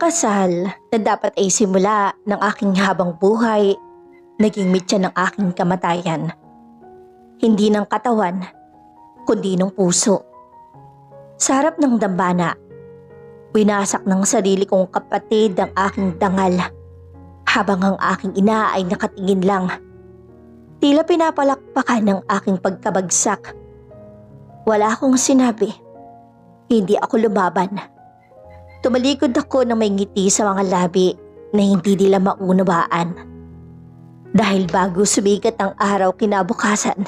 kasal na dapat ay simula ng aking habang buhay, naging mitya ng aking kamatayan. Hindi ng katawan, kundi ng puso. Sa harap ng dambana, winasak ng sarili kong kapatid ang aking dangal, habang ang aking ina ay nakatingin lang. Tila pinapalakpakan ng aking pagkabagsak. Wala akong sinabi. Hindi ako lumaban. Tumalikod ako ng may ngiti sa mga labi na hindi nila maunawaan. Dahil bago sumikat ang araw kinabukasan,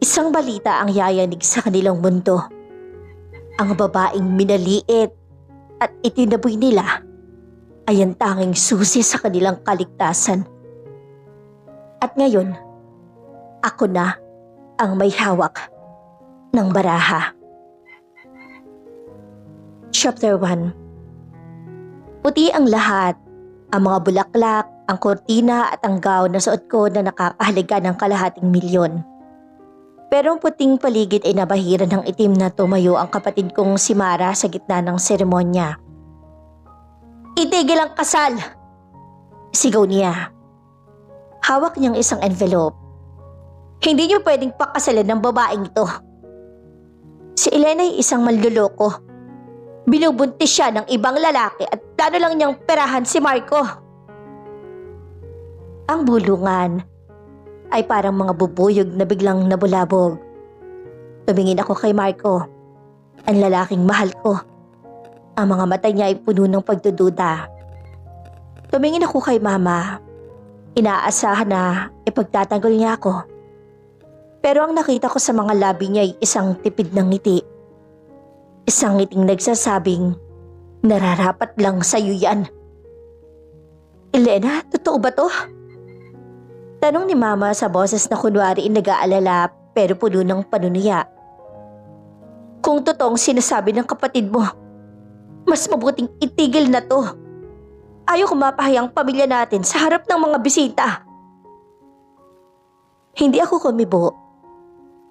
isang balita ang yayanig sa kanilang mundo. Ang babaeng minaliit at itinaboy nila ay ang tanging susi sa kanilang kaligtasan. At ngayon, ako na ang may hawak ng baraha. Chapter 1. Puti ang lahat, ang mga bulaklak, ang kortina at ang gown na suot ko na nakakahalaga ng ₱250,000. Pero ang puting paligid ay nabahiran ng itim na tumayo ang kapatid kong si Mara sa gitna ng seremonya. "Itigil ang kasal!" sigaw niya. Hawak niyang isang envelope. "Hindi niyo pwedeng pakasalan ng babaeng ito." Si Elena ay isang manluloko. Binubuntis siya ng ibang lalaki at plano lang niyang perahan si Marco. Ang bulungan ay parang mga bubuyog na biglang nabulabog. Tumingin ako kay Marco, ang lalaking mahal ko. Ang mga mata niya ay puno ng pagdududa. Tumingin ako kay Mama. Inaasahan na ipagtatanggol niya ako. Pero ang nakita ko sa mga labi niya ay isang tipid ng ngiti. Isang ngiting nagsasabing, "Nararapat lang sa'yo yan." "Elena, totoo ba to?" Tanong ni Mama sa boses na kunwari nag-aalala pero puno ng panunuya. "Kung totoong sinasabi ng kapatid mo, mas mabuting itigil na to. Ayaw ko mapahayang pamilya natin sa harap ng mga bisita." Hindi ako kumibo.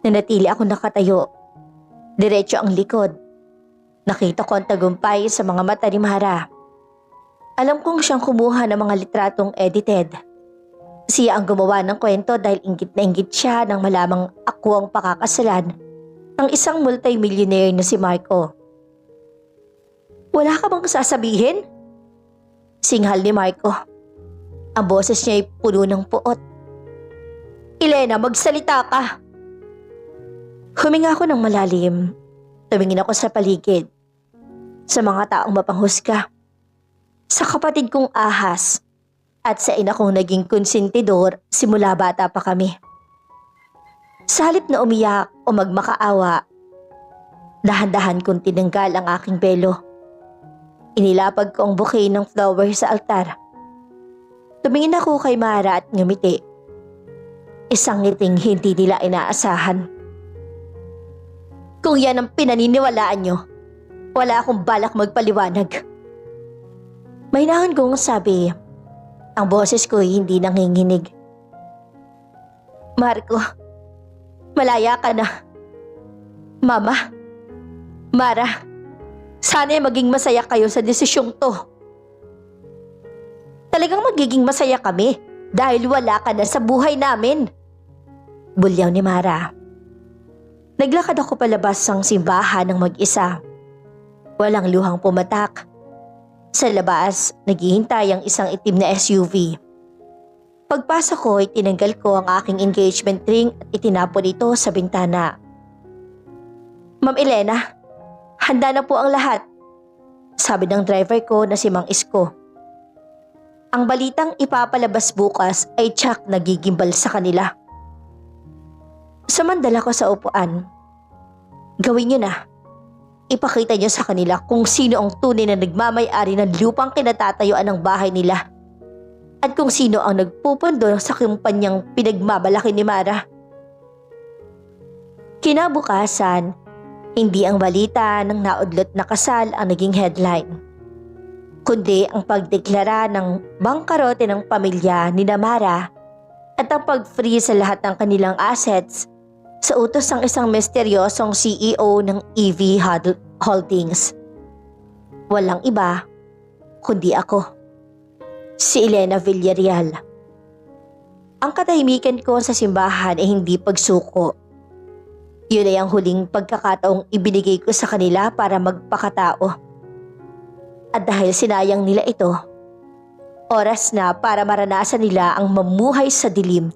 Nanatili ako nakatayo. Diretso ang likod. Nakita ko ang tagumpay sa mga mata ni Mara. Alam kong siyang kumuha ng mga litratong edited. Siya ang gumawa ng kwento dahil inggit na inggit siya nang malamang ako ang pakakasalan ng isang multimillionaire na si Marco. "Wala ka bang sasabihin?" Singhal ni Marco. Ang boses niya ay puno ng puot. "Elena, magsalita ka!" Huminga ako ng malalim. Tumingin ako sa paligid. Sa mga taong mapanghusga. Sa kapatid kong ahas. At sa ina kong naging konsentidor simula bata pa kami. Sa halip na umiyak o magmakaawa, dahan-dahan kong tinanggal ang aking pelo. Inilapag ko ang bouquet ng flower sa altar. Tumingin ako kay Mara at ngumiti. Isang ngiting hindi nila inaasahan. "Kung yan ang pinaniniwalaan nyo, wala akong balak magpaliwanag." Mahinahon kong sabi. Ang boses ko ay hindi nanginginig. "Marco, malaya ka na. Mama, Mara, sana'y maging masaya kayo sa desisyong to." "Talagang magiging masaya kami dahil wala ka na sa buhay namin," bulyaw ni Mara. Naglakad ako palabas ng simbahan ng mag-isa. Walang luhang pumatak. Sa labas, naghihintay ang isang itim na SUV. Pagpasok ko ay tinanggal ko ang aking engagement ring at itinapon ito sa bintana. "Ma'am Elena, handa na po ang lahat," sabi ng driver ko na si Mang Isko. Ang balitang ipapalabas bukas ay tsak nagigimbal sa kanila. Sumandal ako sa upuan. "Gawin niyo na. Ipakita niyo sa kanila kung sino ang tunay na nagmamay-ari ng lupang kinatatayuan ng bahay nila. At kung sino ang nagpupundo sa kumpanyang pinagmamalaki ni Mara." Kinabukasan, hindi ang balita ng naudlot na kasal ang naging headline, kundi ang pagdeklara ng bangkarote ng pamilya ni Mara at ang pag-free sa lahat ng kanilang assets sa utos ng isang misteryosong CEO ng EV Holdings. Walang iba kundi ako. Si Elena Villarreal. Ang katahimikan ko sa simbahan ay hindi pagsuko. Yun ay ang huling pagkakataong ibinigay ko sa kanila para magpakatao. At dahil sinayang nila ito, oras na para maranasan nila ang mamuhay sa dilim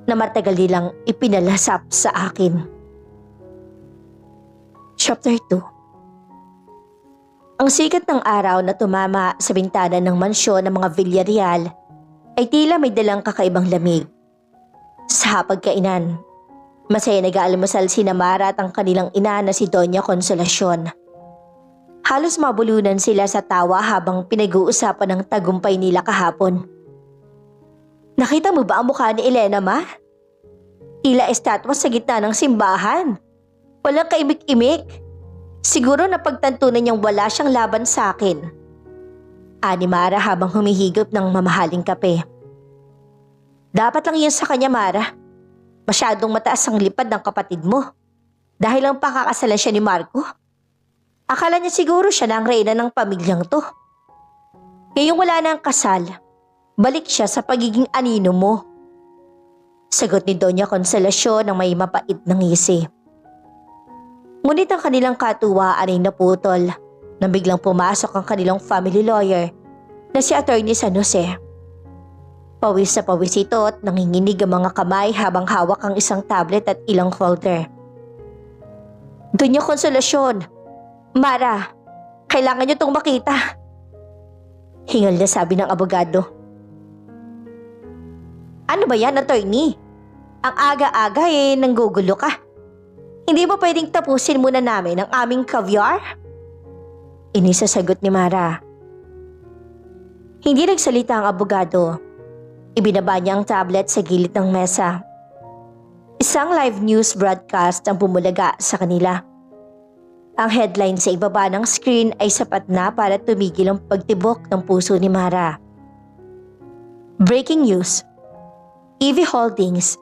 na matagal nilang ipinalasap sa akin. Chapter 2. Ang sikat ng araw na tumama sa bintana ng mansyon ng mga Villarreal ay tila may dalang kakaibang lamig. Sa hapagkainan, masaya nag-aalmusal si Mara at ang kanilang ina na si Doña Consolacion. Halos mabulunan sila sa tawa habang pinag-uusapan ng tagumpay nila kahapon. Nakita mo ba ang mukha ni Elena, ma? Tila estatwa sa gitna ng simbahan. Walang kaimik-imik. Siguro napagtantunan niyang wala siyang laban sa akin. Ani Mara habang humihigop ng mamahaling kape. Dapat lang yan sa kanya, Mara. Masyadong mataas ang lipad ng kapatid mo. Dahil lang pakakasalan siya ni Marco. Akala niya siguro siya na ang reyna ng pamilyang to. Ngayong wala na ang kasal, balik siya sa pagiging anino mo. Sagot ni Doña Consolacion ng may mapait na ngisi. Ngunit ang kanilang katuwaan ay naputol nang biglang pumasok ang kanilang family lawyer na si Attorney San Jose. Pawis na pawis ito at nanginginig ang mga kamay habang hawak ang isang tablet at ilang folder. Doña Consolacion, Mara, kailangan niyo itong makita. Hingal na sabi ng abogado. Ano ba yan, attorney? Ang aga-aga nanggugulo ka. Hindi ba pwedeng tapusin muna namin ang aming caviar? Inisasagot ni Mara. Hindi nagsalita ang abogado. Ibinaba niya ang tablet sa gilid ng mesa. Isang live news broadcast ang bumulaga sa kanila. Ang headline sa ibaba ng screen ay sapat na para tumigil ang pagtibok ng puso ni Mara. Breaking news. EV Holdings.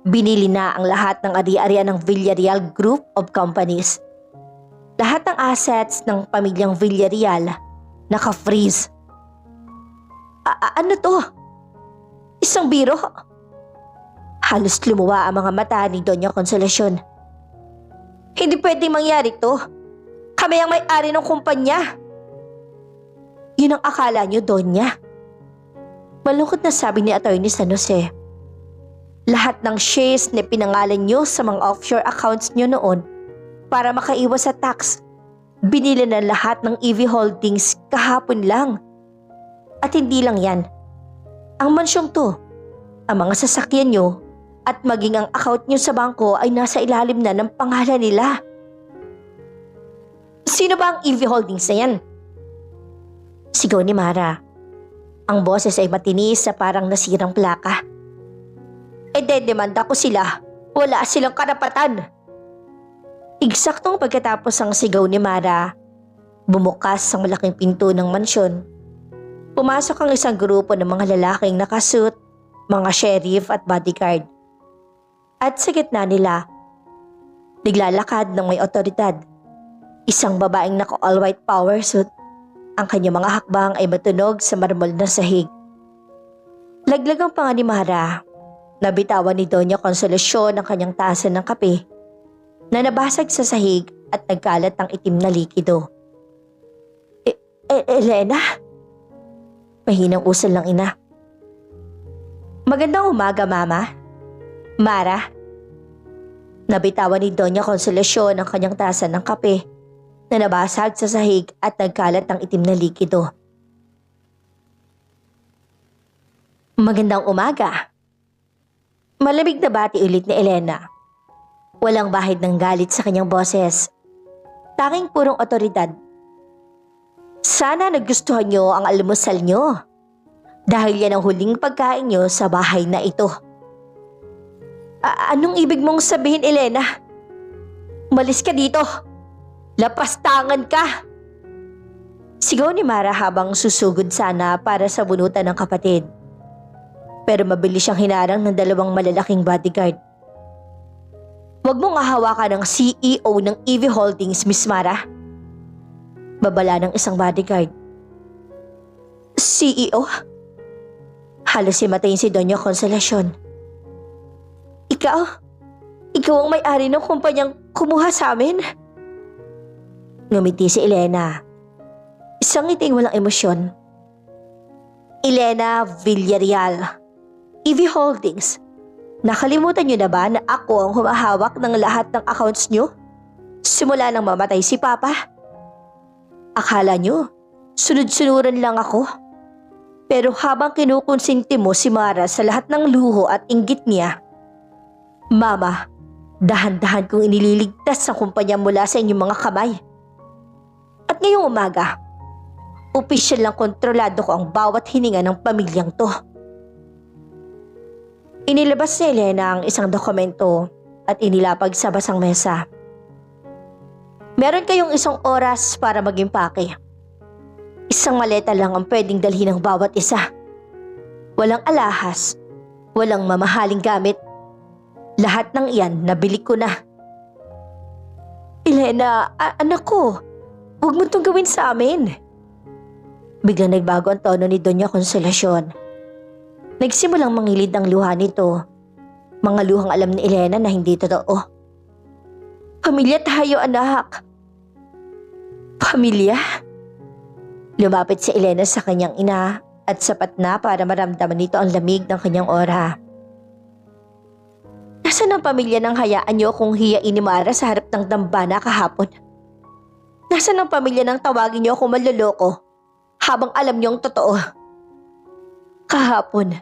Binili na ang lahat ng ari-arian ng Villarreal Group of Companies. Lahat ng assets ng pamilyang Villarreal naka-freeze. Ano to? Isang biro? Halos lumuwa ang mga mata ni Doña Consolacion. Hindi pwedeng mangyari to. Kami ang may-ari ng kumpanya. Yun ang akala niyo, Doña. Malungkot na sabi ni Attorney San Jose. Lahat ng shares na pinangalan niyo sa mga offshore accounts niyo noon para makaiwas sa tax, binili na lahat ng EV Holdings kahapon lang. At hindi lang yan. Ang mansyong to, ang mga sasakyan niyo at maging ang account niyo sa bangko ay nasa ilalim na ng pangalan nila. Sino ba ang EV Holdings na yan? Sigaw ni Mara. Ang boses ay matinis sa parang nasirang plaka. Demanda ko sila. Wala silang karapatan. Eksaktong pagkatapos ang sigaw ni Mara, bumukas ang malaking pinto ng mansyon. Pumasok ang isang grupo ng mga lalaking nakasuit, mga sheriff at bodyguard. At sa gitna nila, naglalakad ng may otoridad. Isang babaeng naka-all-white power suit. Ang kanyang mga hakbang ay matunog sa marmol na sahig. Laglag ang panga ni Mara. Nabitawan ni Doña Consolacion ang kanyang tasa ng kape na nabasag sa sahig at nagkalat ng itim na likido. Elena? Mahinang usal ng ina. Magandang umaga, Mama. Mara? Nabitawan ni Doña Consolacion ang kanyang tasa ng kape na nabasag sa sahig at nagkalat ng itim na likido. Magandang umaga. Malamig na bati ulit ni Elena. Walang bahid ng galit sa kanyang boses. Tanging purong otoridad. Sana nagustuhan niyo ang almusal niyo. Dahil yan ang huling pagkain niyo sa bahay na ito. Anong ibig mong sabihin, Elena? Umalis ka dito. Lapastangan ka. Sigaw ni Mara habang susugod sana para sa bunutan ng kapatid. Pero mabilis siyang hinarang ng dalawang malalaking bodyguard. Huwag mong ahawakan ng CEO ng EV Holdings, Miss Mara. Babala ng isang bodyguard. CEO? Halos himatayin si Doña Consolacion. Ikaw? Ikaw ang may-ari ng kumpanyang kumuha sa amin? Ngumiti si Elena. Isang ngiting walang emosyon. Elena Villarreal, EV Holdings. Nakalimutan niyo na ba na ako ang humahawak ng lahat ng accounts niyo? Simula nang mamatay si Papa? Akala niyo, sunod-sunuran lang ako? Pero habang kinukonsinti mo si Mara sa lahat ng luho at inggit niya, Mama, dahan-dahan kong inililigtas ang kumpanya mula sa inyong mga kamay. At ngayong umaga, opisyal lang kontrolado ko ang bawat hininga ng pamilyang to. Inilabas ni Elena ang isang dokumento at inilapag sa basang mesa. Meron kayong 1 oras para mag-impake. 1 maleta lang ang pwedeng dalhin ng bawat isa. Walang alahas, walang mamahaling gamit. Lahat ng iyan nabili ko na. Elena, anak ko, huwag mo itong gawin sa amin. Biglang nagbago ang tono ni Doña Consolacion. Nagsimulang mangilid ang luha nito. Mga luhang alam ni Elena na hindi totoo. Pamilya tayo, anak. Pamilya? Lumapit si Elena sa kanyang ina at sapat na para maramdaman nito ang lamig ng kanyang aura. Nasaan ang pamilya nang hayaan niyo kung hiyain ni Mara sa harap ng dambana kahapon? Nasaan ang pamilya nang tawagin niyo akong manloloko habang alam niyo ang totoo? Kahapon,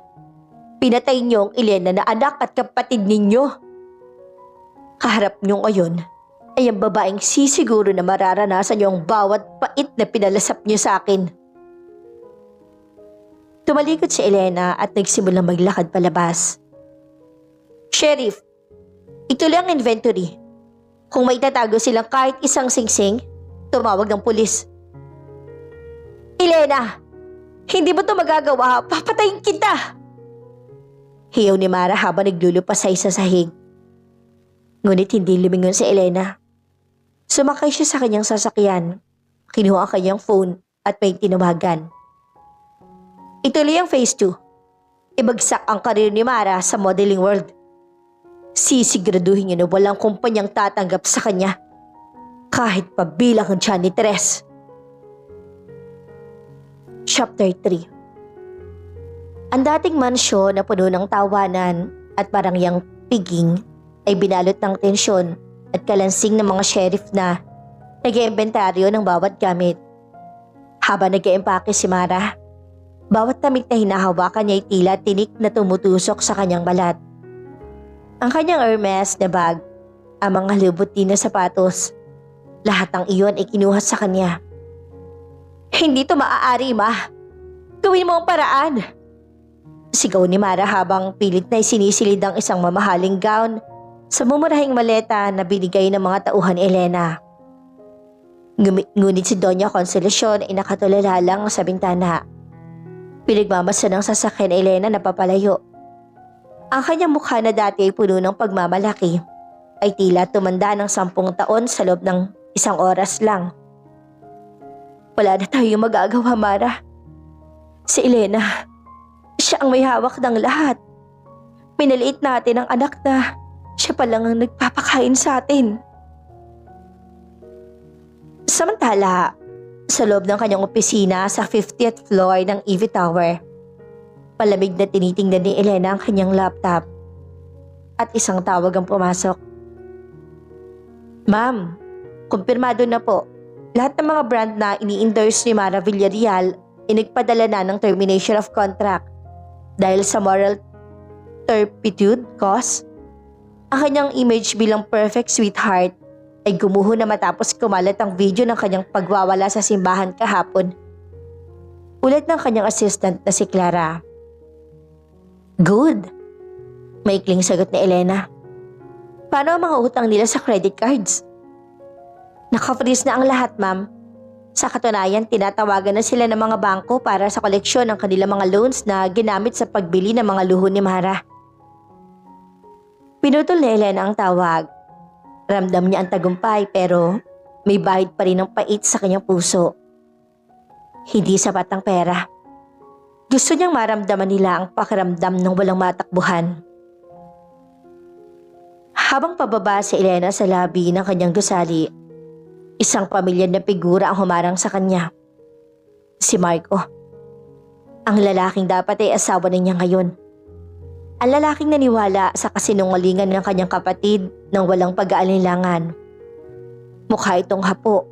pinatay niyo ang Elena na anak at kapatid ninyo. Kaharap niyo ngayon ay ang babaeng sisiguro na mararanasan niyo ang bawat pait na pinalasap niyo sa akin. Tumalikod si Elena at nagsimulang maglakad palabas. Sheriff, ituloy ang inventory. Kung may tatago silang kahit isang singsing, tumawag ng pulis. Elena, hindi mo to magagawa. Papatayin kita! Hiyaw ni Mara habang naglulupa sa isa sahig. Ngunit hindi lumingon si Elena. Sumakay siya sa kanyang sasakyan. Kinuha ang kanyang phone at may tinawagan. Ituloy ang phase 2. Ibagsak ang karir ni Mara sa modeling world. Sisiguraduhin niya na walang kumpanyang tatanggap sa kanya. Kahit pa bilang ang tiyan ni Tres. Chapter 3. Ang dating mansyon na puno ng tawanan at parangyang piging ay binalot ng tensyon at kalansing ng mga sheriff na nag-iimbentaryo ng bawat gamit. Habang nag-iimpake si Mara, bawat damit na hinahawakan niya ay tila tinik na tumutusok sa kanyang balat. Ang kanyang Hermes na bag, ang mga lubot din na sapatos, lahat ng iyon ay kinuha sa kanya. Hindi to maaari, Ma. Gawin mo ang paraan. Sigaw ni Mara habang pilit na isinisilid ang isang mamahaling gown sa mumurahing maleta na binigay ng mga tauhan ni Elena. Ngunit si Doña Consolacion ay nakatulala lang sa bintana. Pinagmamasa ng sasakyan ni Elena na papalayo. Ang kanyang mukha na dati ay puno ng pagmamalaki ay tila tumanda ng 10 taon sa loob ng 1 oras lang. Wala na tayong magagawa, Mara. Si Elena, siya ang may hawak ng lahat. Pinaliit natin ang anak na siya pa lang ang nagpapakain sa atin. Samantala, sa loob ng kanyang opisina sa 50th floor ng EV Tower, palamig na tinitingnan ni Elena ang kanyang laptop at isang tawag ang pumasok. Ma'am, kumpirmado na po. Lahat ng mga brand na ini-endorse ni Mara Villarreal ay nagpadala na ng termination of contract dahil sa moral turpitude cause. Ang kanyang image bilang perfect sweetheart ay gumuho na matapos kumalat ang video ng kanyang pagwawala sa simbahan kahapon. Ulat ng kanyang assistant na si Clara. Good. Maikling sagot ni Elena. Paano ang mga utang nila sa credit cards? Naka-freeze na ang lahat, ma'am. Sa katunayan, tinatawagan na sila ng mga bangko para sa koleksyon ng kanilang mga loans na ginamit sa pagbili ng mga luho ni Mara. Pinutol ni Elena ang tawag. Ramdam niya ang tagumpay pero may bahid pa rin ng pait sa kanyang puso. Hindi sapat ang pera. Gusto niyang maramdaman nila ang pakiramdam ng walang matakbuhan. Habang pababa si Elena sa labi ng kanyang gusali, isang pamilyar na figura ang humarang sa kanya. Si Marco. Ang lalaking dapat ay asawa na niya ngayon. Ang lalaking naniwala sa kasinungalingan ng kanyang kapatid nang walang pag-aalinlangan. Mukha itong hapo,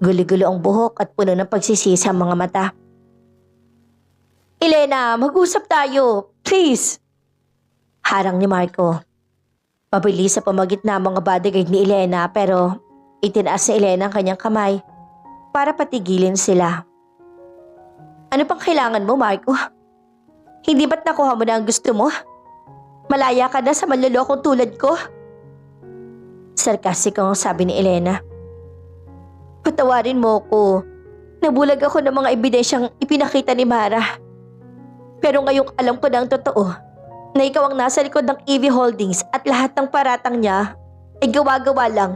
gulo-gulo ang buhok at puno ng pagsisisi ang mga mata. Elena, mag-usap tayo, please! Harang ni Marco. Mabilis sa pamagitna ang mga bodyguard ni Elena pero itinaas ni Elena ang kanyang kamay para patigilin sila. Ano pang kailangan mo, Marco? Hindi ba't nakuha mo na ang gusto mo? Malaya ka na sa manlolokong tulad ko? Sarkastikong sabi ni Elena. Patawarin mo ko. Nabulag ako ng mga ebidensyang ipinakita ni Mara. Pero ngayong alam ko na ang totoo na ikaw ang nasa likod ng EV Holdings at lahat ng paratang niya ay gawa-gawa lang.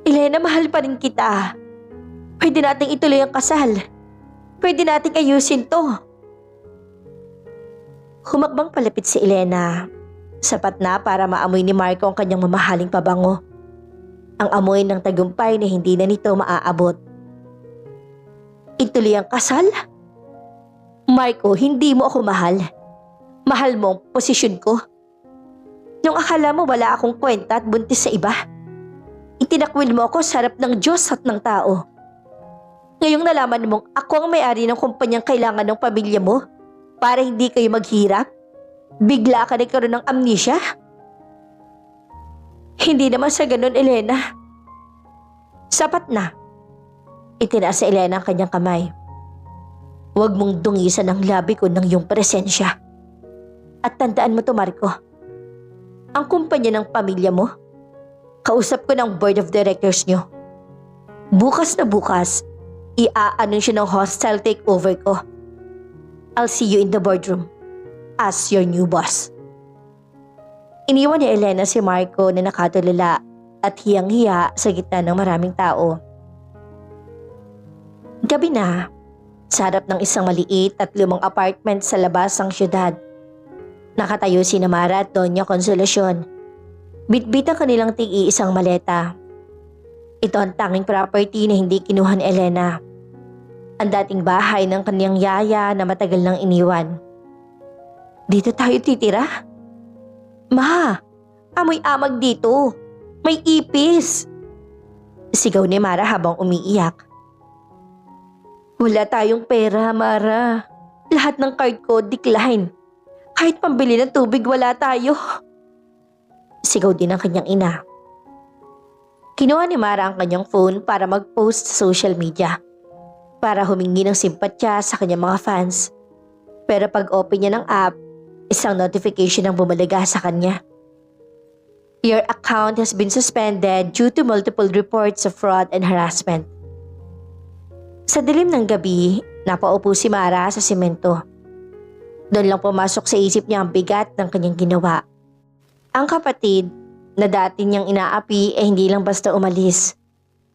Elena, mahal pa rin kita. Pwede nating ituloy ang kasal. Pwede nating ayusin to. Humakbang palapit si Elena. Sapat na para maamoy ni Marco ang kanyang mamahaling pabango. Ang amoy ng tagumpay na hindi na nito maaabot. Ituloy ang kasal? Marco, hindi mo ako mahal. Mahal mo ang posisyon ko. Nung akala mo wala akong kwenta at buntis sa iba, itinakwil mo ako sa harap ng Diyos at ng tao. Ngayong nalaman mong ako ang may-ari ng kumpanyang kailangan ng pamilya mo para hindi kayo maghirap, bigla ka nagkaroon ng amnesia? Hindi naman sa ganun, Elena. Sapat na. Itinaas sa Elena ang kanyang kamay. Huwag mong dungisan ang labi ko ng iyong presensya. At tandaan mo to, Marco. Ang kumpanya ng pamilya mo, kausap ko ng board of directors nyo. Bukas na bukas, i-a-anunsyo ng hostile takeover ko. I'll see you in the boardroom as your new boss. Iniwan ni Elena si Marco na nakatulala at hiyang-hiya sa gitna ng maraming tao. Gabi na. Sa harap ng isang maliit at lumang apartment sa labas ng syudad. Nakatayo si Mara at Doña Consolacion. Bitbit ang kanilang tig-iisang maleta. Ito ang tanging property na hindi kinuha ni Elena. Ang dating bahay ng kanyang yaya na matagal nang iniwan. Dito tayo titira? Ma, amoy amag dito. May ipis. Sigaw ni Mara habang umiiyak. Wala tayong pera, Mara. Lahat ng card ko decline. Kahit pambili ng tubig, wala tayo. Sigaw din ang kanyang ina. Kinuha ni Mara ang kanyang phone para mag-post sa social media. Para humingi ng simpatya sa kanyang mga fans. Pero pag open niya ng app, isang notification ang bumalaga sa kanya. Your account has been suspended due to multiple reports of fraud and harassment. Sa dilim ng gabi, napaupo si Mara sa simento. Doon lang pumasok sa isip niya ang bigat ng kanyang ginawa. Ang kapatid na dati niyang inaapi ay hindi lang basta umalis.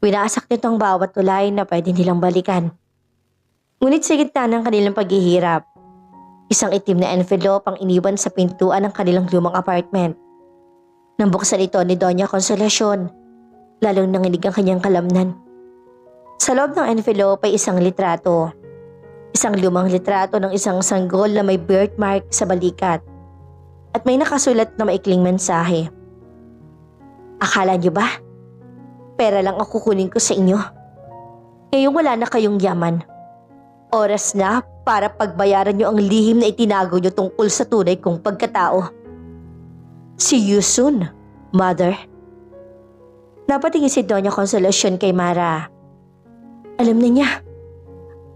Winasak nito ang bawat tulay na pwede nilang balikan. Ngunit sa gitna ng kanilang paghihirap, isang itim na envelope ang iniwan sa pintuan ng kanilang lumang apartment. Nang buksan ito ni Doña Consolacion, lalong nanginig ang kanyang kalamnan. Sa loob ng envelope ay isang litrato. Isang lumang litrato ng isang sanggol na may birthmark sa balikat. At may nakasulat na maikling mensahe. Akala niyo ba? Pera lang ang kukunin ko sa inyo. Ngayong wala na kayong yaman. Oras na para pagbayaran niyo ang lihim na itinago niyo tungkol sa tunay kong pagkatao. See you soon, Mother. Napatingin si Doña Consolacion kay Mara. Alam na niya.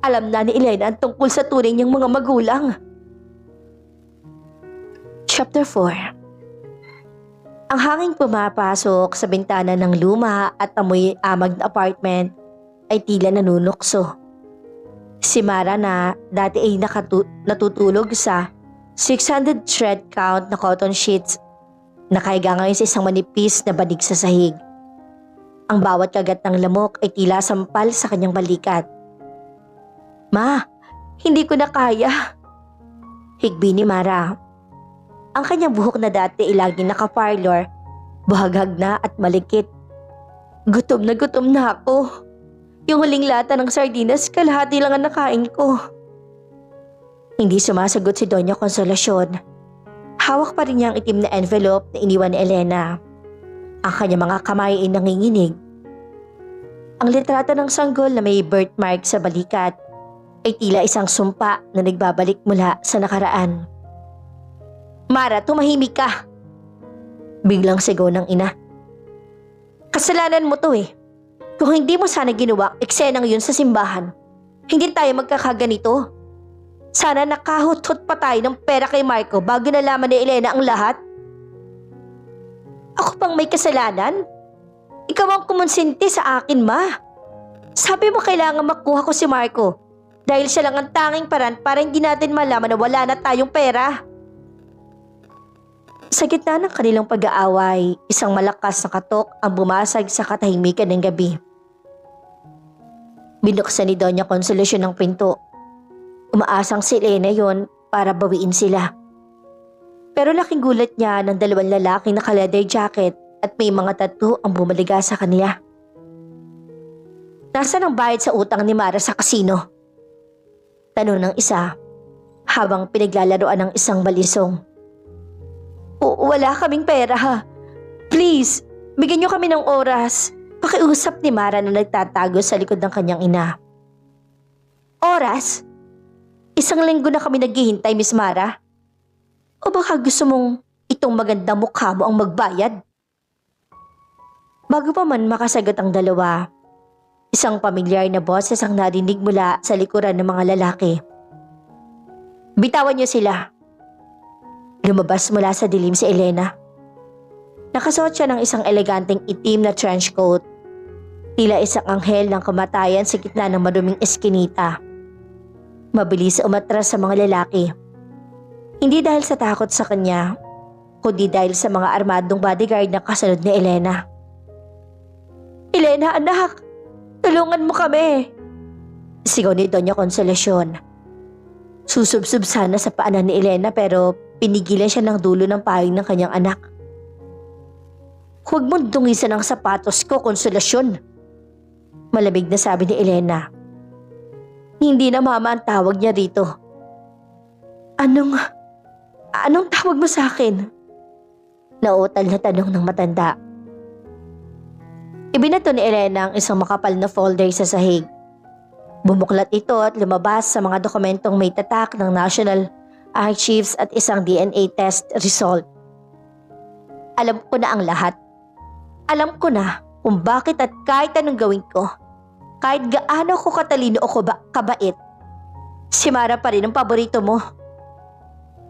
Alam na ni Elena ang tungkol sa tunay niyang mga magulang. Chapter 4. Ang hanging pumapasok sa bintana ng luma at amoy amag na apartment ay tila nanunukso. Si Mara na dati ay natutulog sa 600 thread count na cotton sheets, nakahiga ngayon sa isang manipis na banig sa sahig. Ang bawat kagat ng lamok ay tila sampal sa kanyang balikat. Ma, hindi ko na kaya. higbi ni Mara. Ang kanyang buhok na dati ay laging naka-parlor, buhaghag na at malikit. Gutom na ako. Yung huling lata ng sardinas, kalahati lang ang nakain ko. Hindi sumasagot si Doña Consolacion. Hawak pa rin niya ang itim na envelope na iniwan ni Elena. Ang kanyang mga kamay ay nanginginig. Ang litrato ng sanggol na may birthmark sa balikat ay tila isang sumpa na nagbabalik mula sa nakaraan. Mara, tumahimik ka! Biglang sigaw ng ina. Kasalanan mo to eh. Kung hindi mo sana ginawa eksenang yun sa simbahan, hindi tayo magkakaganito. Sana nakahut-hut pa tayo ng pera kay Marco bago nalaman ni Elena ang lahat. Ako pang may kasalanan? Ikaw ang kumonsinti sa akin, ma. Sabi mo kailangan makuha ko si Marco dahil siya lang ang tanging paraan para hindi natin malaman na wala na tayong pera. Sa gitna ng kanilang pag-aaway, isang malakas na katok ang bumasag sa katahimikan ng gabi. Binuksan ni Doña Consolacion ang pinto. Umaasang si Elena yon para bawiin sila. Pero laking gulat niya ng dalawang lalaking naka-leather jacket at may mga tattoo ang bumaliga sa kanya. Nasaan ang bayad sa utang ni Mara sa kasino? Tanong ng isa habang pinaglalaroan ng isang balisong. Wala kaming pera ha. Please, bigyan niyo kami ng oras. Pakiusap ni Mara na nagtatago sa likod ng kanyang ina. Oras? Isang linggo na kami naghihintay, Miss Mara. O baka gusto mong itong magandang mukha mo ang magbayad? Bago pa man makasagot ang dalawa, isang pamilyar na boses ang narinig mula sa likuran ng mga lalaki. Bitawan niyo sila. Lumabas mula sa dilim si Elena. Nakasuot siya ng isang eleganteng itim na trench coat. Tila isang anghel ng kamatayan sa gitna ng maduming eskinita. Mabilis umatras sa mga lalaki. Hindi dahil sa takot sa kanya, kundi dahil sa mga armadong bodyguard na kasunod ni Elena. Elena, anak! Tulungan mo kami! Sigaw ni Doña Consolacion. Susubsub sana sa paanan ni Elena pero pinigilan siya ng dulo ng pahing ng kanyang anak. Huwag mong dungisan ang sapatos ko, Consolacion. Malamig na sabi ni Elena. Hindi na mama ang tawag niya rito. Anong tawag mo sa akin? Nauutal na tanong ng matanda. Ibinato ni Elena ang isang makapal na folder sa sahig. Bumuklat ito at lumabas sa mga dokumentong may tatak ng National Archives at isang DNA test result. Alam ko na ang lahat. Alam ko na kung bakit at kahit anong gawin ko, kahit gaano ko katalino o kabait, si Mara pa rin ang paborito mo.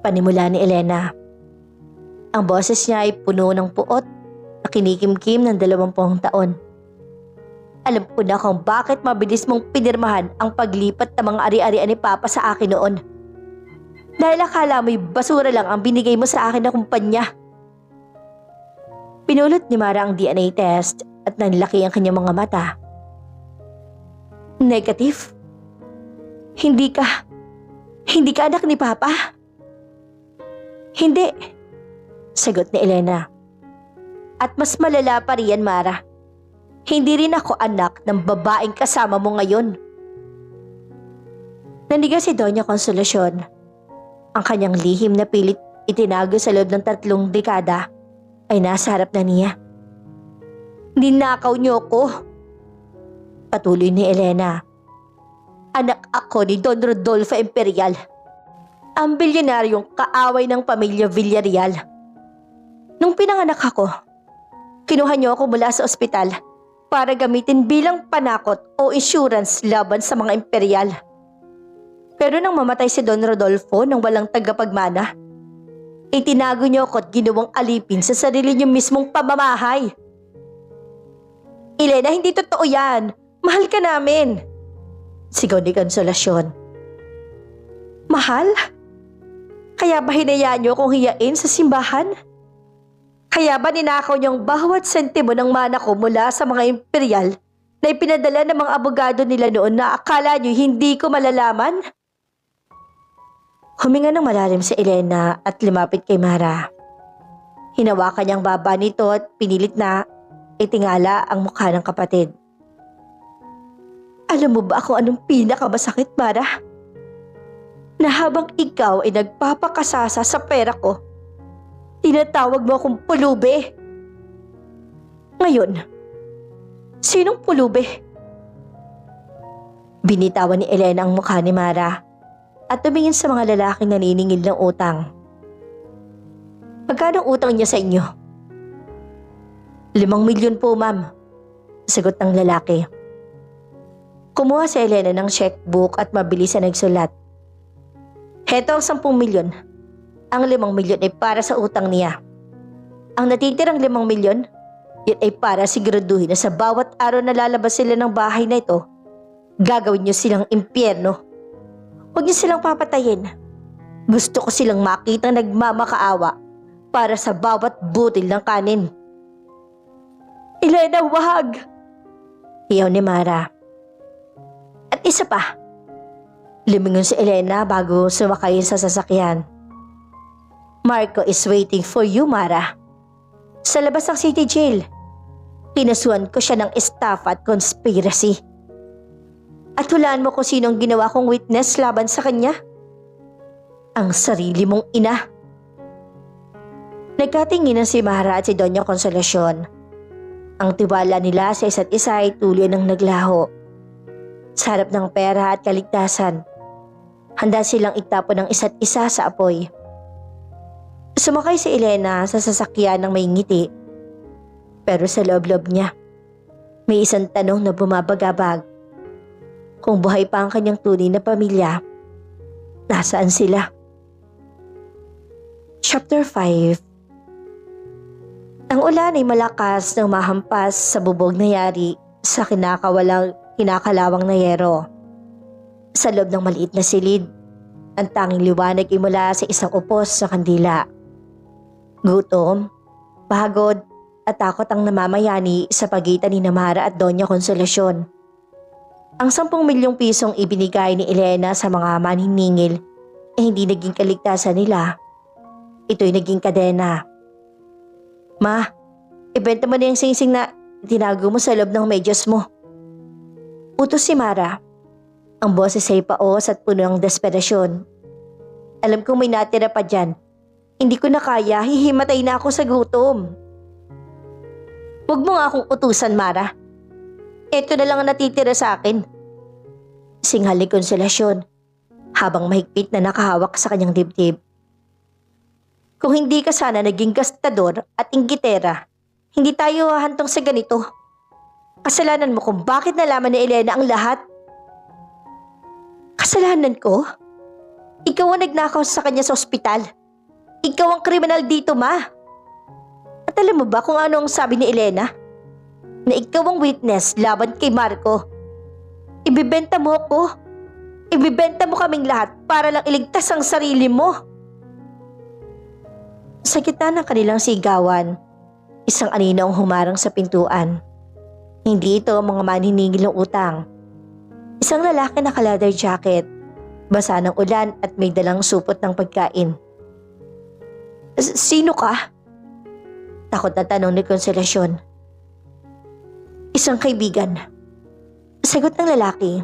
Panimula ni Elena. Ang boses niya ay puno ng puot na kinikimkim ng 20 taon. Alam ko na kung bakit mabilis mong pinirmahan ang paglipat ng mga ari-arian ni Papa sa akin noon. Dahil akala mo'y basura lang ang binigay mo sa akin na kumpanya. Pinulot ni Mara ang DNA test at nanlaki ang kanyang mga mata. Negative? Hindi ka anak ni Papa? Hindi, sagot ni Elena. At mas malala pa riyan, Mara. Hindi rin ako anak ng babaeng kasama mo ngayon. Naniga si Doña Consolacion. Ang kanyang lihim na pilit itinago sa loob ng 3 dekada ay nasa harap na niya. Ninakaw niyo ko. Patuloy ni Elena. Anak ako ni Don Rodolfo Imperial. Ang bilyonaryong kaaway ng pamilya Villarreal. Nung pinanganak ako, kinuha niyo ako mula sa ospital para gamitin bilang panakot o insurance laban sa mga imperial. Pero nang mamatay si Don Rodolfo nang walang tagapagmana, itinago niyo ako at ginawang alipin sa sarili niyo mismong pamamahay. Elena, hindi totoo yan. Mahal ka namin. Sigaw ni Consolacion. Mahal? Kaya ba hinayaan niyo akong hiyain sa simbahan? Kaya ba ninakaw niyo ang bawat sentimo ng mana ko mula sa mga imperial na ipinadala ng mga abogado nila noon na akala niyo hindi ko malalaman? Huminga ng malalim si Elena at lumapit kay Mara. Hinawakan niyang baba nito at pinilit na itingala ang mukha ng kapatid. Alam mo ba kung anong pinakamasakit, Mara? Na habang ikaw ay nagpapakasasa sa pera ko, tinatawag mo akong pulubi. Ngayon, sinong pulubi? Binitawan ni Elena ang mukha ni Mara at tumingin sa mga lalaking naniningil ng utang. Magkano ang utang niya sa inyo? 5 milyon po, ma'am, sagot ng lalaki. Kumuha si Elena ng checkbook at mabilis na nagsulat. Heto ang 10 milyon. Ang 5 milyon ay para sa utang niya. Ang natitirang 5 milyon, yun ay para siguraduhin na sa bawat araw na lalabas sila ng bahay na ito, gagawin niyo silang impyerno. Huwag niyo silang papatayin. Gusto ko silang makita nagmamakaawa para sa bawat butil ng kanin. Elena, wag! Hiyaw ni Mara. At isa pa. Lumingon si Elena bago sumakay sa sasakyan. Marco is waiting for you, Mara. Sa labas ng city jail. Pinasuhan ko siya ng estafa at conspiracy. At hulaan mo kung sino ang ginawa kong witness laban sa kanya? Ang sarili mong ina. Nagkatinginan si Mara at si Doña Consolacion. Ang tiwala nila sa isa't isa ay tuloy ng naglaho. Sa harap ng pera at kaligtasan, handa silang itapon ng isa't isa sa apoy. Sumakay si Elena sa sasakyan ng may ngiti. Pero sa loob-loob niya, may isang tanong na bumabagabag. Kung buhay pa ang kanyang tunay na pamilya, nasaan sila? Chapter 5. Ang ulan ay malakas nang mahampas sa bubog na yari sa kinakalawang na yero. Sa loob ng maliit na silid, ang tanging liwanag ay mula sa isang upos sa kandila. Gutom, pagod at takot ang namamayani sa pagitan ni Mara at Doña Consolacion. Ang 10 milyong pisong ibinigay ni Elena sa mga maniningil ay hindi naging kaligtasan nila. Ito'y naging kadena. Ma, ibenta mo na yung singsing na tinago mo sa loob ng medyas mo. Utos si Mara. Ang boses ay paos at puno ng desperasyon. Alam kong may natira pa dyan. Hindi ko na kaya, hihimatay na ako sa gutom. Huwag mo nga akong utusan, Mara. Ito na lang ang natitira sa akin. Singhal ni Consolacion habang mahigpit na nakahawak sa kanyang dibdib. Kung hindi ka sana naging gastador at inggitera, hindi tayo hahantong sa ganito. Kasalanan mo kung bakit nalaman ni Elena ang lahat. Kasalanan ko? Ikaw ang nagnakaw sa kanya sa ospital. Ikaw ang kriminal dito, Ma. At alam mo ba kung ano ang sabi ni Elena? Na ikaw ang witness laban kay Marco. Ibibenta mo ako. Ibibenta mo kaming lahat para lang iligtas ang sarili mo. Sa gitna ng kanilang sigawan, isang anino ang humarang sa pintuan. Hindi ito ang mga maniningil ng utang. Isang lalaki na naka-leather jacket, basa ng ulan at may dalang supot ng pagkain. Sino ka? Takot na tanong ni Consolacion. Isang kaibigan. Sagot ng lalaki.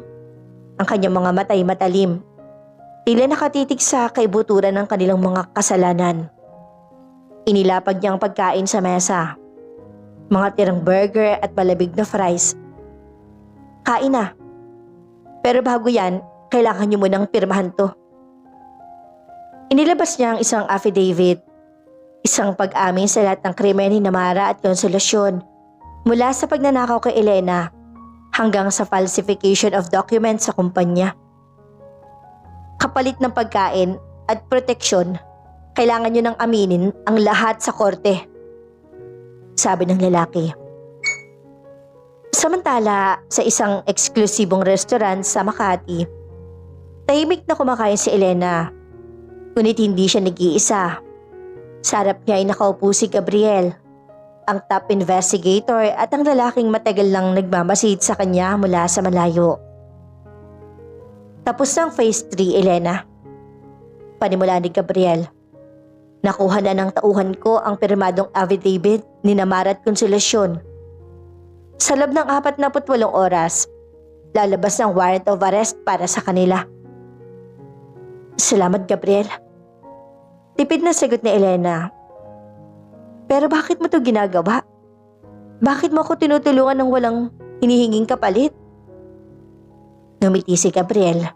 Ang kanyang mga mata ay matalim. Tila nakatitig sa kaibuturan ng kanilang mga kasalanan. Inilapag niya ang pagkain sa mesa. Mga tirang burger at malabig na fries. Kain na. Pero bago yan, kailangan niyo munang pirmahan to. Inilabas niya ang isang affidavit. Isang pag-amin sa lahat ng krimen ni Mara at Consolacion. Mula sa pagnanakaw kay Elena hanggang sa falsification of documents sa kumpanya. Kapalit ng pagkain at proteksyon, kailangan nyo nang aminin ang lahat sa korte. Sabi ng lalaki. Samantala, sa isang eksklusibong restaurant sa Makati, tahimik na kumakain si Elena. Ngunit hindi siya nag-iisa. Sa harap niya ay nakaupo si Gabriel, ang top investigator at ang lalaking matagal lang nagmamasid sa kanya mula sa malayo. Tapos ng phase 3, Elena. Panimula ni Gabriel. Nakuha na ng tauhan ko ang pirmadong affidavit ni Namara at Konsolasyon. Sa loob ng 48 oras, lalabas ng warrant of arrest para sa kanila. Salamat, Gabriel. Tipid na sagot ni Elena. Pero bakit mo to ginagawa? Bakit mo ako tinutulungan ng walang hinihinging kapalit? Ngumiti si Gabriel.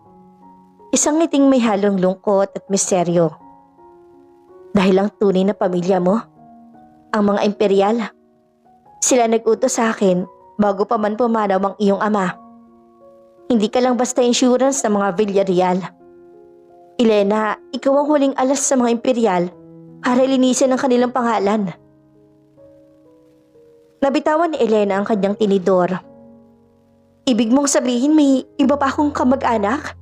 Isang ngiting may halong lungkot at misteryo. Dahil ang tunay na pamilya mo, ang mga imperial. Sila nag-utos sa akin bago pa man pumanaw ang iyong ama. Hindi ka lang basta insurance ng mga Villarreal. Elena, ikaw ang huling alas sa mga imperial para linisin ang kanilang pangalan. Nabitawan ni Elena ang kanyang tinidor. Ibig mong sabihin may iba pa akong kamag-anak?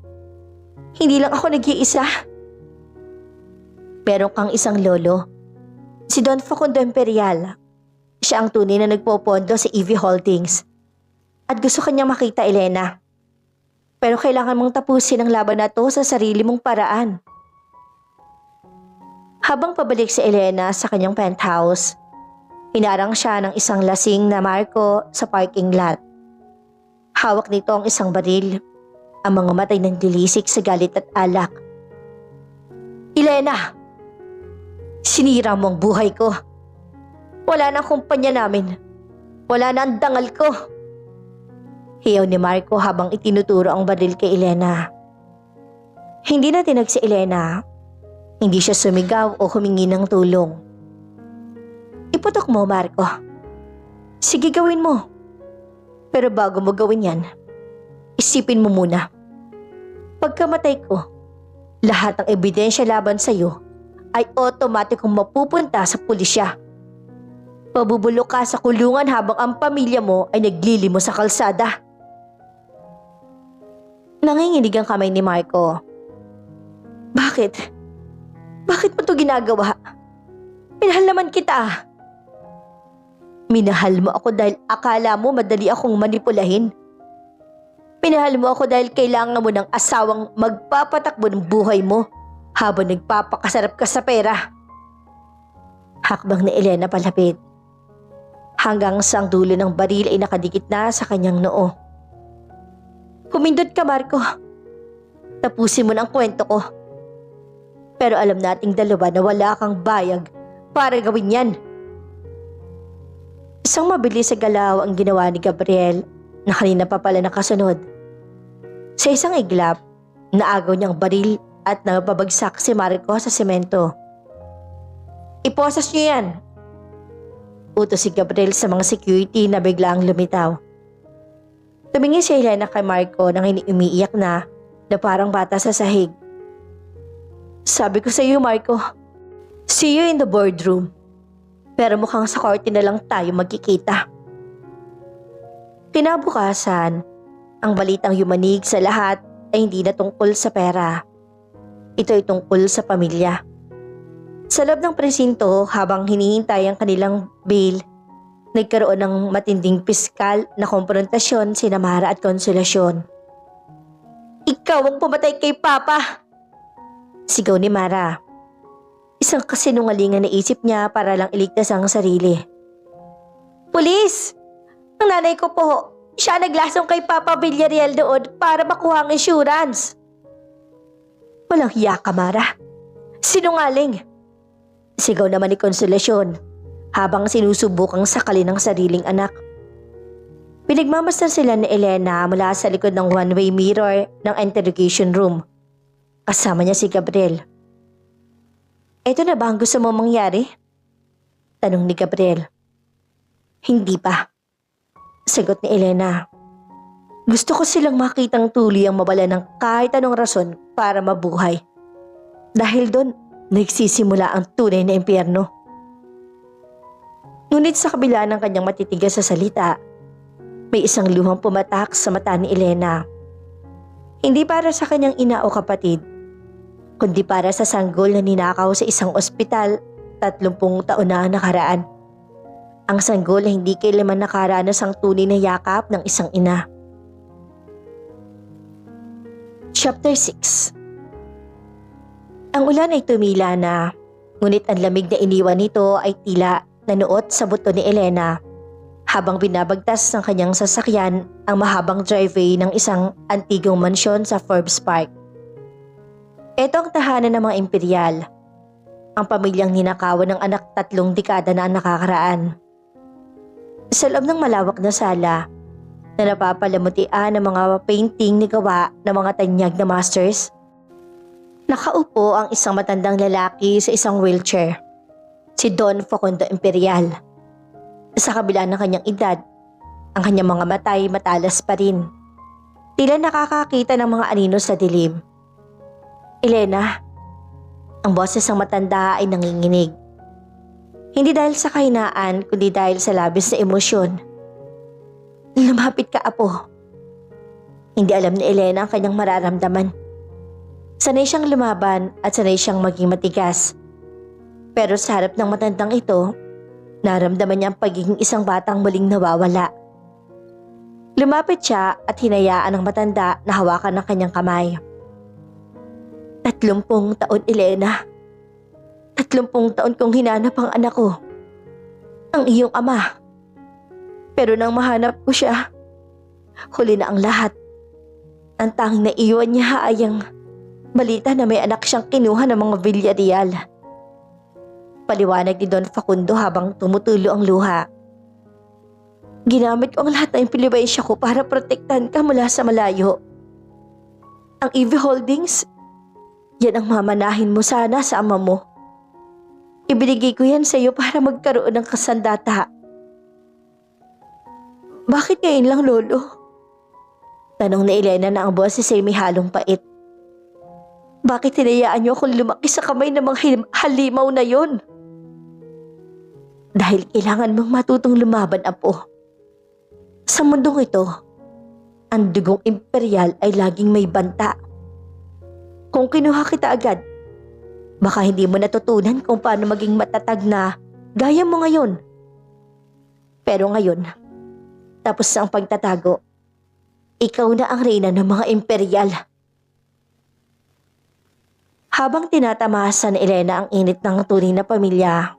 Hindi lang ako nag-iisa. Meron kang isang lolo, si Don Facundo Imperial. Siya ang tunay na nagpopondo sa EV Holdings. At gusto kanyang makita, Elena. Pero kailangan mong tapusin ang laban na to sa sarili mong paraan. Habang pabalik si Elena sa kanyang penthouse, hinarang siya ng isang lasing na Marco sa parking lot. Hawak nito ang isang baril, ang mga matay ng dilisik sa galit at alak. Elena! Sinira mo ang buhay ko. Wala na ang kumpanya namin. Wala na ang dangal ko. Hiyaw ni Marco habang itinuturo ang baril kay Elena. Hindi na tinag si Elena. Hindi siya sumigaw o humingi ng tulong. Iputok mo, Marco. Sige, gawin mo. Pero bago mo gawin yan, isipin mo muna. Pagkamatay ko, lahat ng ebidensya laban sa'yo ay otomatikong mapupunta sa pulisya. Pabubulok ka sa kulungan habang ang pamilya mo ay naglilimo sa kalsada. Nanginginig ang kamay ni Marco. Bakit? Bakit mo to ginagawa? Minahal naman kita. Minahal mo ako dahil akala mo madali akong manipulahin. Minahal mo ako dahil kailangan mo ng asawang magpapatakbo ng buhay mo habang nagpapakasarap ka sa pera. Hakbang ni Elena palapit. Hanggang sa ang dulo ng baril ay nakadikit na sa kanyang noo. Kumindot ka, Marco. Tapusin mo na ang kwento ko. Pero alam nating dalawa na wala kang bayag para gawin yan. Isang mabilis sa galaw ang ginawa ni Gabriel na kanina pa pala nakasunod. Sa isang iglap, naagaw niyang baril at napabagsak si Marco sa semento. Iposas niyo yan. Utos si Gabriel sa mga security na biglang lumitaw. Tumingin si Elena kay Marco nang umiiyak na parang bata sa sahig. Sabi ko sa iyo, Marco, see you in the boardroom. Pero mukhang sa korte na lang tayo magkikita. Kinabukasan, ang balitang yumanig sa lahat ay hindi na tungkol sa pera. Ito ay tungkol sa pamilya. Sa loob ng presinto habang hinihintay ang kanilang bail, nagkaroon ng matinding piskal na komprontasyon sina Mara at Konsolasyon. Ikaw ang pumatay kay Papa! Sigaw ni Mara. Isang kasinungalingan na isip niya para lang iligtas ang sarili. Pulis! Ang nanay ko po, siya naglasong kay Papa Villarreal doon para makuha ang insurance. Walang hiya ka, Mara. Sinungaling! Sigaw naman ni Konsolasyon habang sinusubukang sakalin ang sariling anak. Pinagmamasdan sila ni Elena mula sa likod ng one-way mirror ng interrogation room. Kasama niya si Gabriel. Eto na ba ang gusto mo mangyari? Tanong ni Gabriel. Hindi pa. Sagot ni Elena. Gusto ko silang makitang tuloy ang mawala ng kahit anong rason para mabuhay. Dahil doon, nagsisimula ang tunay na impyerno. Ngunit sa kabila ng kanyang matitigas sa salita, may isang luhang pumatak sa mata ni Elena. Hindi para sa kanyang ina o kapatid, kundi para sa sanggol na ninakaw sa isang ospital 30 taon na nakaraan. Ang sanggol na hindi kailanman nakaranas ang tunay na yakap ng isang ina. Chapter 6. Ang ulan ay tumila na, ngunit ang lamig na iniwan nito ay tila nanuot sa buto ni Elena habang binabagtas ng kanyang sasakyan ang mahabang driveway ng isang antigong mansyon sa Forbes Park. Ito ang tahanan ng mga imperial, ang pamilyang ninakawan ng anak 3 dekada na ang nakakaraan. Sa loob ng malawak na sala, na napapalamutian ng mga painting ni gawa ng mga tanyag na masters, nakaupo ang isang matandang lalaki sa isang wheelchair, si Don Facundo Imperial. Sa kabila ng kanyang edad, ang kanyang mga mata ay matalas pa rin. Tila nakakakita ng mga anino sa dilim. Elena, ang boses ng matanda ay nanginginig. Hindi dahil sa kahinaan, kundi dahil sa labis na emosyon. Lumapit ka, apo. Hindi alam ni Elena ang kanyang mararamdaman. Sanay siyang lumaban at sanay siyang maging matigas. Pero sa harap ng matandang ito, naramdaman niya ang pagiging isang batang muling nawawala. Lumapit siya at hinayaan ng matanda na hawakan ng kanyang kamay. 30 taon, Elena. 30 taon kong hinanap ang anak ko. Ang iyong ama. Pero nang mahanap ko siya, huli na ang lahat. Ang tanging naiwan niya ay ang balita na may anak siyang kinuha ng mga Villarreal. Paliwanag ni Don Facundo habang tumutulo ang luha. Ginamit ko ang lahat ng impluwensya ko para protektahan ka mula sa malayo. Ang EV Holdings, yan ang mamanahin mo sana sa ama mo. Ibinigay ko yan sa iyo para magkaroon ng kasandata. Bakit ngayon lang, Lolo? Tanong ni Elena na ang boses ay may halong pait. Bakit hinayaan niyo akong lumaki sa kamay ng mga halimaw na yon? Dahil kailangan mong matutong lumaban, apo. Sa mundong ito, ang dugong imperial ay laging may banta. Kung kinuha kita agad, baka hindi mo natutunan kung paano maging matatag na gaya mo ngayon. Pero ngayon, tapos na ang pagtatago, ikaw na ang reyna ng mga imperial. Habang tinatamasan ni Elena ang init ng tunay na pamilya,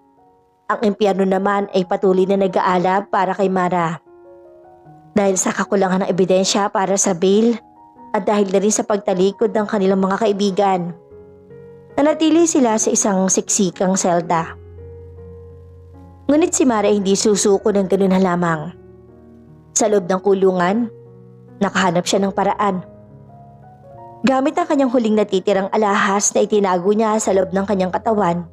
ang impyerno naman ay patuloy na nag-aalab para kay Mara. Dahil sa kakulangan ng ebidensya para sa bail at dahil na rin sa pagtalikod ng kanilang mga kaibigan, nanatili sila sa isang siksikang selda. Ngunit si Mara hindi susuko ng ganun na lamang. Sa loob ng kulungan, nakahanap siya ng paraan. Gamit ang kanyang huling natitirang alahas na itinago niya sa loob ng kanyang katawan,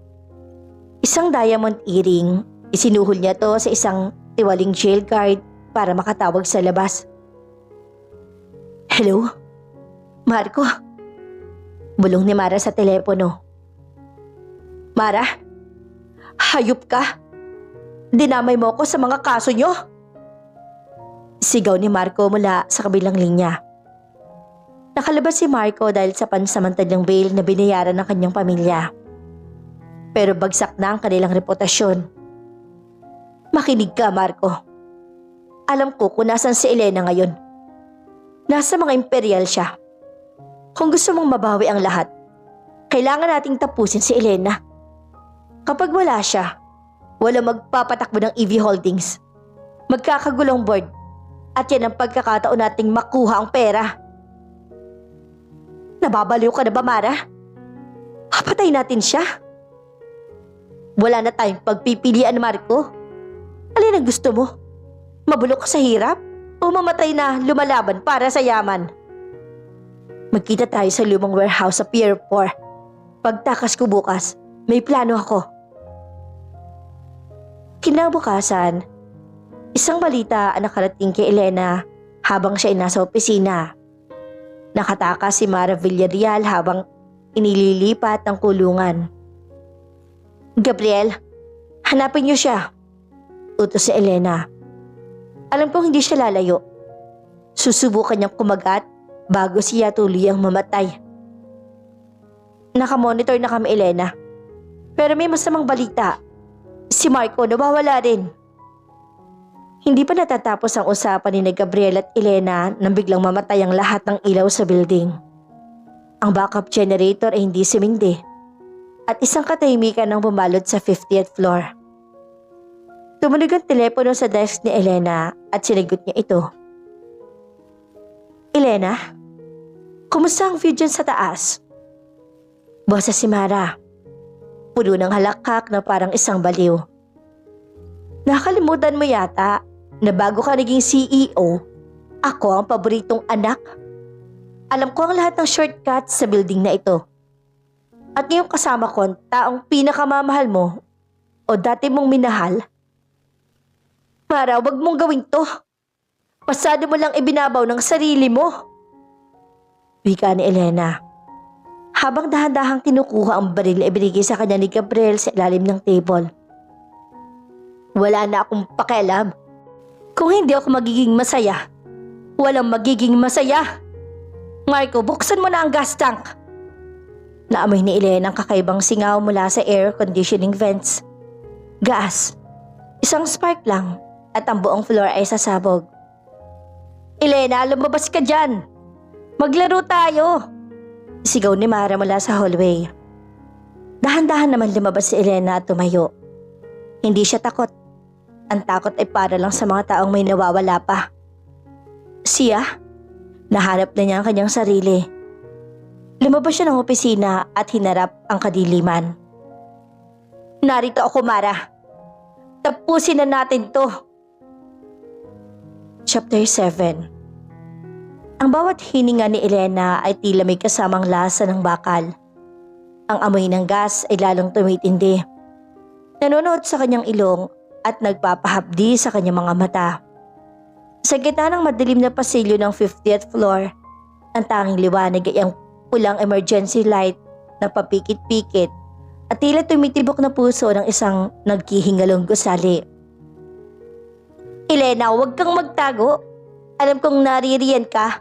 isang diamond earring, isinuhol niya to sa isang tiwaling jail guard para makatawag sa labas. Hello? Marco? Bulong ni Mara sa telepono. Mara? Hayop ka? Dinamay mo ko sa mga kaso niyo? Sigaw ni Marco mula sa kabilang linya. Nakalabas si Marco dahil sa pansamantalang bail na binayaran ng kanyang pamilya. Pero bagsak na ang kanilang reputasyon. Makinig ka, Marco. Alam ko kung nasan si Elena ngayon. Nasa mga imperial siya. Kung gusto mong mabawi ang lahat, kailangan nating tapusin si Elena. Kapag wala siya, wala magpapatakbo ng EV Holdings. Magkakagulong board at yan ang pagkakataon nating makuha ang pera. Nababaliw ka na ba, Mara? Papatay natin siya. Wala na tayong pagpipilian, Marco. Alin ang gusto mo? Mabulok ka sa hirap o mamatay na lumalaban para sa yaman? Magkita tayo sa lumang warehouse sa Pier 4. Pagtakas ko bukas, may plano ako. Kinabukasan, isang balita ang nakarating kay Elena habang siya ay nasa opisina. Nakatakas si Mara Villarreal habang inililipat ang kulungan. Gabriel, hanapin niyo siya. Utos si Elena. Alam kong hindi siya lalayo. Susubukan niyang kumagat bago siya tuluyang mamatay. Nakamonitor na kami, Elena. Pero may masamang balita. Si Marco nawawala rin. Hindi pa natatapos ang usapan ni Gabriel at Elena nang biglang mamatay ang lahat ng ilaw sa building. Ang backup generator ay hindi sumindi. at isang katahimikan ang bumalot sa 50th floor. Tumunog ang telepono sa desk ni Elena at sinagot niya ito. Elena, kumusta ang view dyan sa taas? Boses si Mara. Puno ng halakhak na parang isang baliw. Nakalimutan mo yata na bago ka naging CEO, ako ang paboritong anak. Alam ko ang lahat ng shortcuts sa building na ito. At ngayong kasama ko ang taong pinakamamahal mo o dati mong minahal. Mara, wag mong gawin to. Pasado mo lang ibinabaw ng sarili mo. Wika ni Elena. Habang dahan-dahang kinukuha ang baril na ibinigay sa kanya ni Gabriel sa ilalim ng table. Wala na akong pakialam. Kung hindi ako magiging masaya, walang magiging masaya. Marco, buksan mo na ang gas tank. Naamoy ni Elena ang kakaibang singaw mula sa air conditioning vents. Gas. Isang spark lang at ang buong floor ay sasabog. Elena, lumabas ka dyan. Maglaro tayo. Sigaw ni Mara mula sa hallway. Dahan-dahan naman lumabas si Elena at tumayo. Hindi siya takot. Ang takot ay para lang sa mga taong may nawawala pa. Siya? Nahanap na niya ang kanyang sarili. Lumabas siya ng opisina at hinarap ang kadiliman. Narito ako, Mara. Tapusin na natin to. Chapter 7. Ang bawat hininga ni Elena ay tila may kasamang lasa ng bakal. Ang amoy ng gas ay lalong tumitindi. Nanonood sa kanyang ilong at nagpapahapdi sa kanyang mga mata. Sa gitna ng madilim na pasilyo ng 50th floor, ang tanging liwanag ay ang pulang emergency light na papikit-pikit at tila tumitibok na puso ng isang naghihingalong gusali. Elena, huwag kang magtago. Alam kong naririyan ka.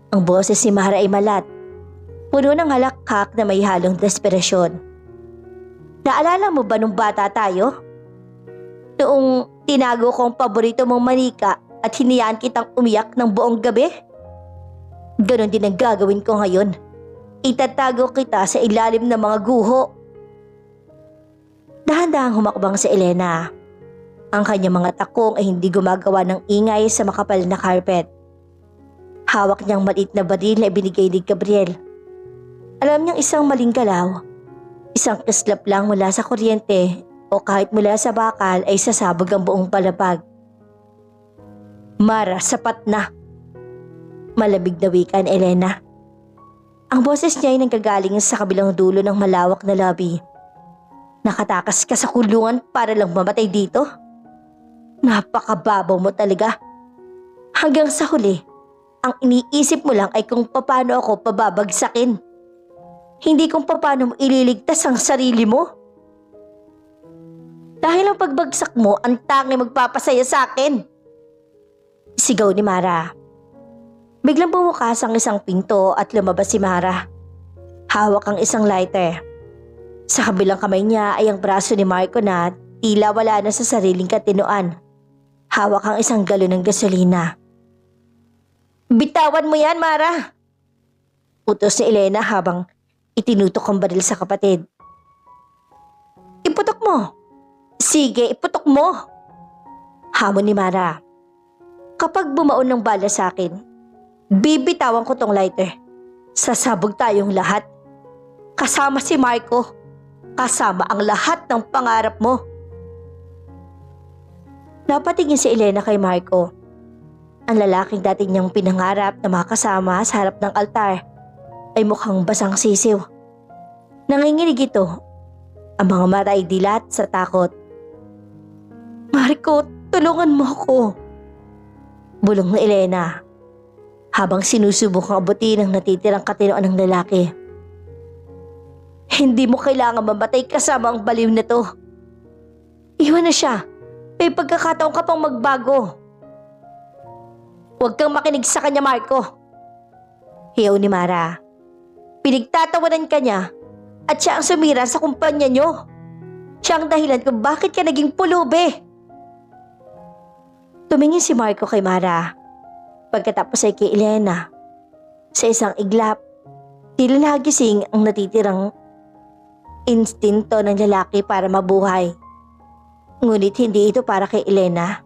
Ang boses ni Mara ay malat. Puno ng halakhak na may halong desperasyon. Naalala mo ba nung bata tayo? Noong tinago ko ang paborito mong manika at hinayaan kitang umiyak ng buong gabi? Ganon din ang gagawin ko ngayon. Itatago kita sa ilalim ng mga guho. Dahan-dahang humakbang si Elena. Ang kanyang mga takong ay hindi gumagawa ng ingay sa makapal na carpet. Hawak niyang maliit na baril na ibinigay ni Gabriel. Alam niyang isang maling galaw, isang kislap lang mula sa kuryente o kahit mula sa bakal ay sasabog ang buong palapag. Mara, sapat na. Malamig na wika ni Elena. Ang boses niya ay nanggagaling sa kabilang dulo ng malawak na lobby. Nakatakas ka sa kulungan para lang mamatay dito? Napakababaw mo talaga. Hanggang sa huli, ang iniisip mo lang ay kung paano ako pababagsakin. Hindi kung paano mo ililigtas ang sarili mo. Dahil ang pagbagsak mo ang tanging magpapasaya sa akin. Sigaw ni Mara. Biglang bumukas ang isang pinto at lumabas si Mara. Hawak ang isang lighter. Sa kabilang kamay niya ay ang braso ni Marco na tila wala na sa sariling katinoan. Hawak ang isang galon ng gasolina. Bitawan mo yan, Mara! Utos ni Elena habang itinutok ang baril sa kapatid. Iputok mo! Sige, iputok mo! Hamon ni Mara. Kapag bumaon ng bala sa akin, bibitawan ko tong lighter. Sasabog tayong lahat. Kasama si Marco. Kasama ang lahat ng pangarap mo. Napatingin si Elena kay Marco. Ang lalaking dati niyang pinangarap na makasama sa harap ng altar ay mukhang basang sisiw. Nanginginig ito. Ang mga mata ay dilat sa takot. Marco, tulungan mo ako. Bulong ni Elena habang sinusubukang abutin ang natitirang katinoan ng lalaki. Hindi mo kailangan mamatay kasama ang baliw na to. Iwan na siya. May pagkakataon ka pang magbago. Huwag kang makinig sa kanya, Marco. Hiyaw ni Mara. Pinagtatawanan ka niya at siya ang sumira sa kumpanya niyo. Siya ang dahilan kung bakit ka naging pulubi. Tumingin si Marco kay Mara. Pagkatapos ay kay Elena. Sa isang iglap, tila nagising ang natitirang instinto ng lalaki para mabuhay. Ngunit hindi ito para kay Elena.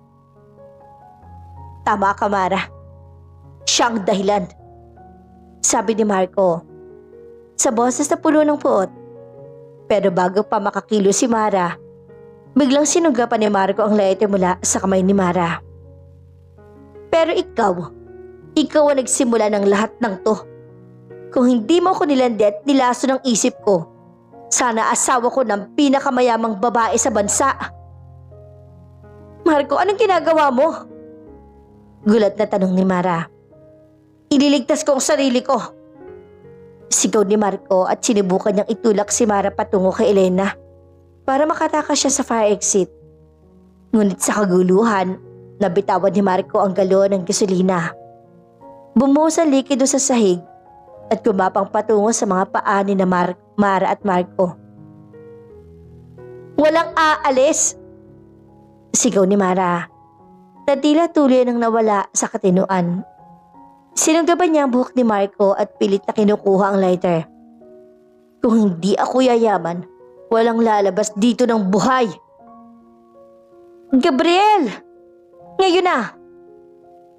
Tama ka, Mara. Siya ang dahilan. Sabi ni Marco, sa boses na puno ng puot. Pero bago pa makakilo si Mara, biglang sinugapan ni Marco ang lighter mula sa kamay ni Mara. Pero ikaw ang nagsimula ng lahat ng to. Kung hindi mo ko nilandi at nilaso ng isip ko, sana asawa ko ng pinakamayamang babae sa bansa. Marco, anong ginagawa mo? Gulat na tanong ni Mara. Ililigtas ko ang sarili ko. Sigaw ni Marco at sinubukan niyang itulak si Mara patungo kay Elena para makatakas siya sa fire exit. Ngunit sa kaguluhan, nabitawan ni Marco ang galon ng gasolina. Bumuhos ang likido sa sahig at gumapang patungo sa mga paa ni Mara at Marco. Walang aalis! Sigaw ni Mara na tila tuloy nang nawala sa katinuan. Sinunggaban niya ang buhok ni Marco at pilit na kinukuha ang lighter. Kung hindi ako yayaman, walang lalabas dito ng buhay. Gabriel! Ngayon na!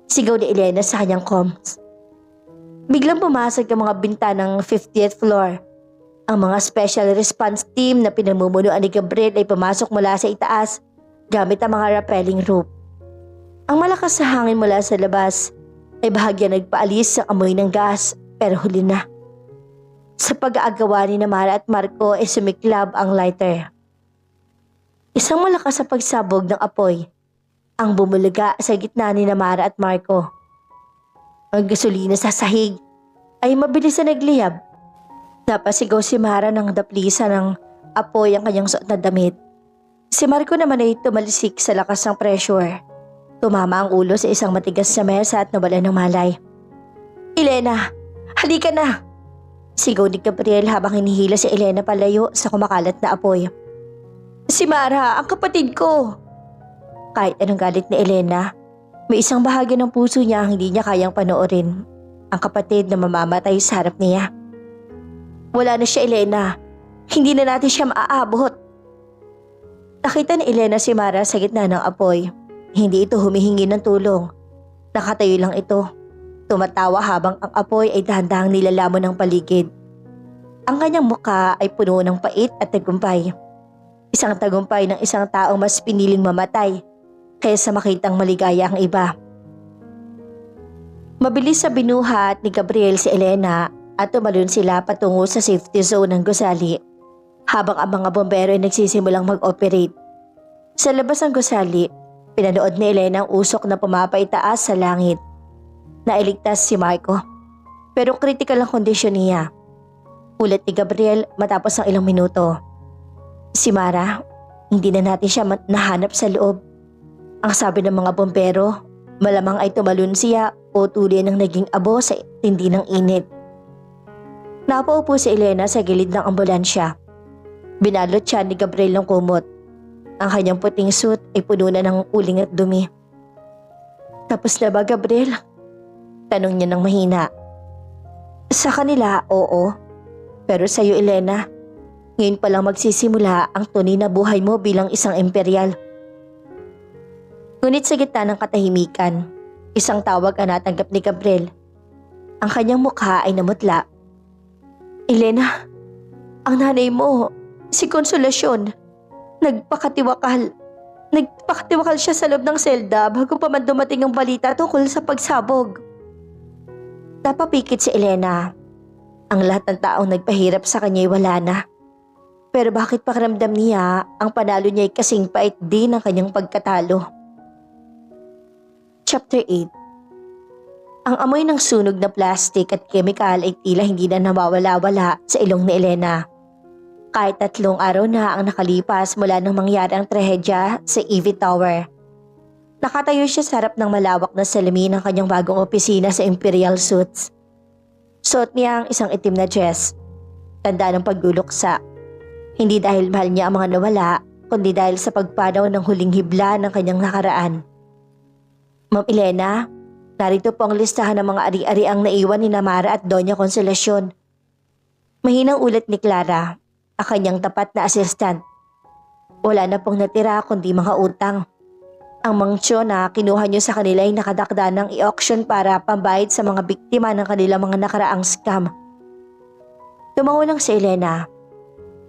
Sigaw ni Elena sa kanyang comms. Biglang pumasok ang mga bintanang 50th floor. Ang mga special response team na pinamumunuan ni Gabriel ay pumasok mula sa itaas gamit ang mga rappelling rope. Ang malakas na hangin mula sa labas ay bahagya nagpaalis sa amoy ng gas pero huli na. Sa pag-aagawa ni Mara at Marco ay sumiklab ang lighter. Isang malakas na pagsabog ng apoy ang bumulaga sa gitna ni Mara at Marco. Ang gasolina sa sahig ay mabilis na nagliyab. Napasigaw si Mara ng daplisa ng apoy ang kanyang suot na damit. Si Marco naman ay tumalisik sa lakas ng pressure. Tumama ang ulo sa isang matigas na mesa at nawalan ng malay. Elena, halika na! Sigaw ni Gabriel habang hinihila si Elena palayo sa kumakalat na apoy. Si Mara, ang kapatid ko! Kahit anong galit ni Elena, may isang bahagi ng puso niya ang hindi niya kayang panoorin. Ang kapatid na mamamatay sa harap niya. Wala na siya, Elena. Hindi na natin siya maaabot. Nakita ni Elena si Mara sa gitna ng apoy. Hindi ito humihingi ng tulong. Nakatayo lang ito. Tumatawa habang ang apoy ay dahan-dahang nilalamon ng paligid. Ang kanyang mukha ay puno ng pait at tagumpay. Isang tagumpay ng isang taong mas piniling mamatay kaysa makitang maligaya ang iba. Mabilis sa binuhat ni Gabriel si Elena at tumalon sila patungo sa safety zone ng gusali habang ang mga bombero ay nagsisimulang mag-operate. Sa labas ng gusali, pinanood ni Elena ang usok na pumapaitaas sa langit. Nailigtas si Marco, pero critical ang kondisyon niya. Ulat ni Gabriel matapos ng ilang minuto. Si Mara, hindi na natin siya nahanap sa loob. Ang sabi ng mga bombero, malamang ay tumalon siya o tuloy ng naging abo sa tindi ng init. Napaupo si Elena sa gilid ng ambulansya. Binalot siya ni Gabriel ng kumot. Ang kanyang puting suit ay puno na ng uling at dumi. Tapos na ba, Gabriel? Tanong niya ng mahina. Sa kanila, oo. Pero sa'yo, Elena, ngayon pa lang magsisimula ang tunay na buhay mo bilang isang imperial. Ngunit sa gitna ng katahimikan, isang tawag ang natanggap ni Gabriel. Ang kanyang mukha ay namutla. Elena, ang nanay mo, si Consolacion, nagpakatiwakal siya sa loob ng selda bago pa man dumating ang balita tungkol sa pagsabog. Napapikit si Elena. Ang lahat ng taong nagpahirap sa kanya ay wala na. Pero bakit pakiramdam niya ang panalo niya ay kasing pait din ng kanyang pagkatalo? Chapter 8. Ang amoy ng sunog na plastic at chemical ay tila hindi na nawawala-wala sa ilong ni Elena. Kahit 3 araw na ang nakalipas mula nang mangyari ang trahedya sa EV Tower. Nakatayo siya sa harap ng malawak na salamin ng kanyang bagong opisina sa Imperial Suits. Suot niya ang isang itim na dress. Tanda ng pagluluksa. Hindi dahil mahal niya ang mga nawala, kundi dahil sa pagpanaw ng huling hibla ng kanyang nakaraan. Ma'am Elena, narito po ang listahan ng mga ari-ari ang naiwan ni Mara at Doña Consolacion. Mahinang ulat ni Clara. ang kanyang tapat na assistant. Wala na pong natira kundi mga utang. Ang mangsyon na kinuha niyo sa kanila ay nakadakda ng i-auction para pambayad sa mga biktima ng kanilang mga nakaraang scam. Tumango lang si Elena.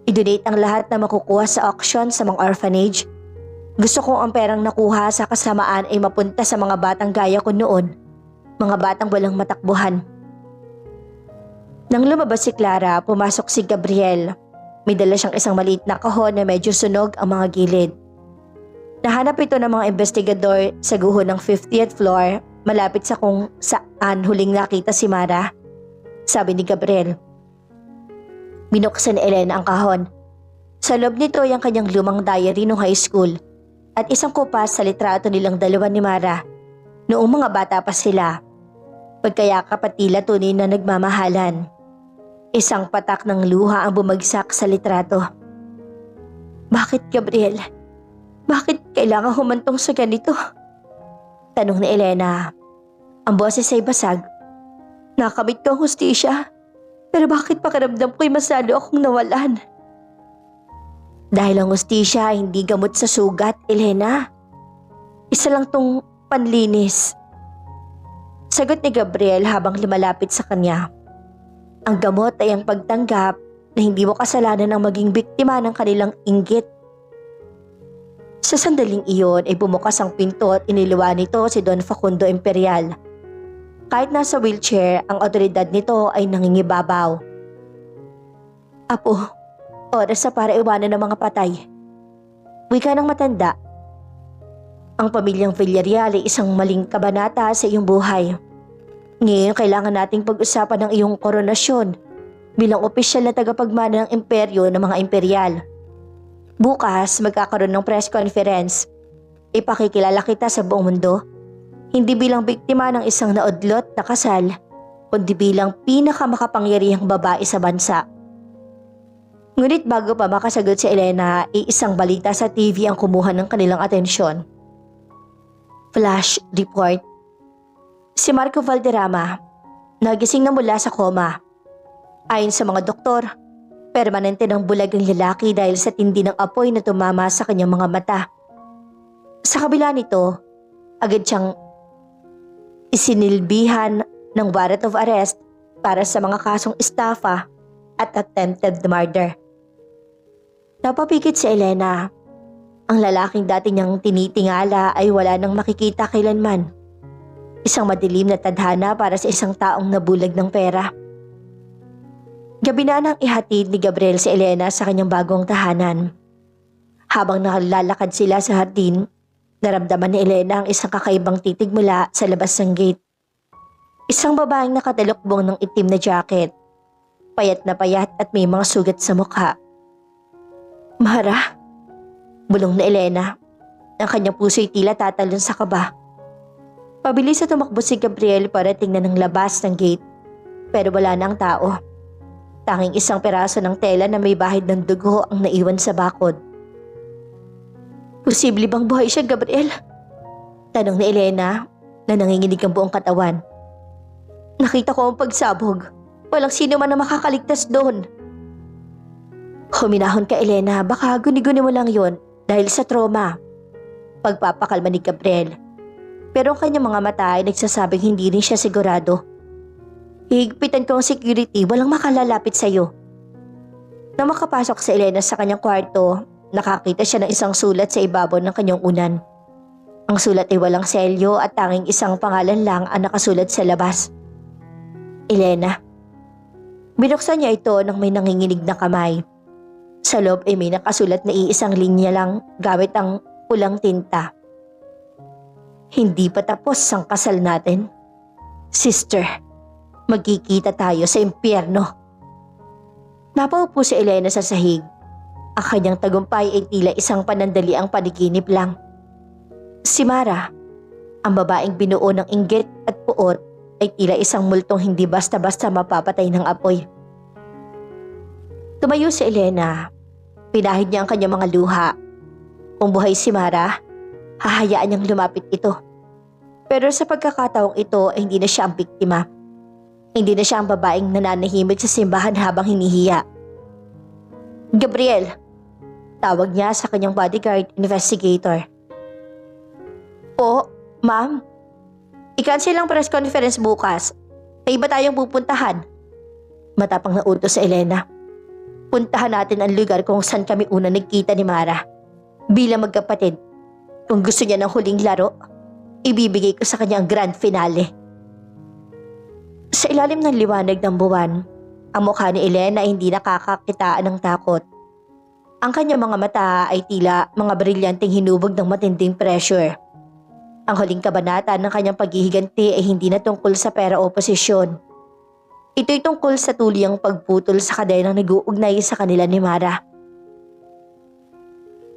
I-donate ang lahat na makukuha sa auction sa mga orphanage. Gusto kong ang perang nakuha sa kasamaan ay mapunta sa mga batang gaya ko noon, mga batang walang matakbuhan. Nang lumabas si Clara, pumasok si Gabriel. May dala siyang isang maliit na kahon na medyo sunog ang mga gilid. Nahanap ito ng mga investigador sa guho ng 50th floor, malapit sa kung saan huling nakita si Mara. Sabi ni Gabriel. Binuksan ni Elena ang kahon. Sa loob nito ay ang kanyang lumang diary noong high school at isang kupas sa litrato nilang dalawa ni Mara. Noong mga bata pa sila, pagkayakap at tila tunay na nagmamahalan. Isang patak ng luha ang bumagsak sa litrato. Bakit, Gabriel? Bakit kailangan humantong sa ganito? Tanong ni Elena. Ang boses ay basag. Nakamit ko ang hustisya, pero bakit pakiramdam ko'y masalo akong nawalan? Dahil ang hustisya ay hindi gamot sa sugat, Elena. Isa lang tong panlinis. Sagot ni Gabriel habang lumalapit sa kanya. Ang gamot ay ang pagtanggap na hindi mo kasalanan ang maging biktima ng kanilang inggit. Sa sandaling iyon ay bumukas ang pinto at iniluwa nito si Don Facundo Imperial. Kahit nasa wheelchair, ang otoridad nito ay nangingibabaw. Apo, oras na para iwanan ng mga patay. Wika ng matanda. Ang pamilyang Villarreal ay isang maling kabanata sa iyong buhay. Ngayon kailangan nating pag-usapan ang iyong koronasyon bilang opisyal na tagapagmana ng imperyo ng mga imperial. Bukas magkakaroon ng press conference. Ipakikilala kita sa buong mundo. Hindi bilang biktima ng isang naudlot na kasal, kundi bilang pinakamakapangyarihang babae sa bansa. Ngunit bago pa makasagot si Elena, isang balita sa TV ang kumuha ng kanilang atensyon. Flash report. Si Marco Valderrama, nagising na mula sa koma. Ayon sa mga doktor, permanente ng bulag ang lalaki dahil sa tindi ng apoy na tumama sa kanyang mga mata. Sa kabila nito, agad siyang isinilbihan ng warrant of arrest para sa mga kasong estafa at attempted murder. Napapikit si Elena. Ang lalaking dati niyang tinitingala ay wala nang makikita kailanman. Isang madilim na tadhana para sa isang taong nabulag ng pera. Gabi na nang ihatid ni Gabriel si Elena sa kanyang bagong tahanan. Habang nakalalakad sila sa hardin, naramdaman ni Elena ang isang kakaibang titig mula sa labas ng gate. Isang babaeng nakatalukbong ng itim na jacket. Payat na payat at may mga sugat sa mukha. Mara, bulong na Elena. Ang kanyang puso'y tila tatalon sa kaba. Pabilis na tumakbo si Gabriel para tingnan ang labas ng gate. Pero wala na ang tao. Tanging isang peraso ng tela na may bahid ng dugo ang naiwan sa bakod. Posible bang buhay siya, Gabriel? Tanong ni Elena na nanginginig ang buong katawan. Nakita ko ang pagsabog. Walang sino man na makakaligtas doon. Huminahon ka, Elena. Baka guni-guni mo lang yon dahil sa trauma. Pagpapakalma ni Gabriel. Pero ang kanyang mga mata ay nagsasabing hindi rin siya sigurado. Higpitan ko ang security, walang makalalapit sa'yo. Nang makapasok si Elena sa kanyang kwarto, nakakita siya ng isang sulat sa ibabaw ng kanyang unan. Ang sulat ay walang selyo at tanging isang pangalan lang ang nakasulat sa labas. Elena. Binuksan niya ito nang may nanginginig na kamay. Sa loob ay may nakasulat na iisang linya lang gamit ang pulang tinta. Hindi pa tapos ang kasal natin. Sister, magkikita tayo sa impyerno. Napaupo si Elena sa sahig. Ang kanyang tagumpay ay tila isang panandaliang paniginip lang. Si Mara, ang babaeng binuo ng inggit at puot, ay tila isang multong hindi basta-basta mapapatay ng apoy. Tumayo si Elena. Pinahid niya ang kanyang mga luha. Kung buhay si Mara, hahayaan niyang lumapit ito. Pero sa pagkakataong ito ay hindi na siya ang biktima. Hindi na siya ang babaeng nananahimik sa simbahan habang hinihiya. Gabriel, tawag niya sa kanyang bodyguard investigator. Po, ma'am. I-cancel ang press conference bukas. May iba tayong pupuntahan. Matapang na utos sa Elena. Puntahan natin ang lugar kung saan kami una nagkita ni Mara. Bilang magkapatid, kung gusto niya ng huling laro, ibibigay ko sa kanya ang grand finale. Sa ilalim ng liwanag ng buwan, ang mukha ni Elena ay hindi nakakakitaan ng takot. Ang kanyang mga mata ay tila mga brilyanteng hinubog ng matinding pressure. Ang huling kabanata ng kanyang paghihiganti ay hindi na tungkol sa pera o posisyon. Ito'y tungkol sa tuliyang pagputol sa kadenang nag-uugnay sa kanila ni Mara.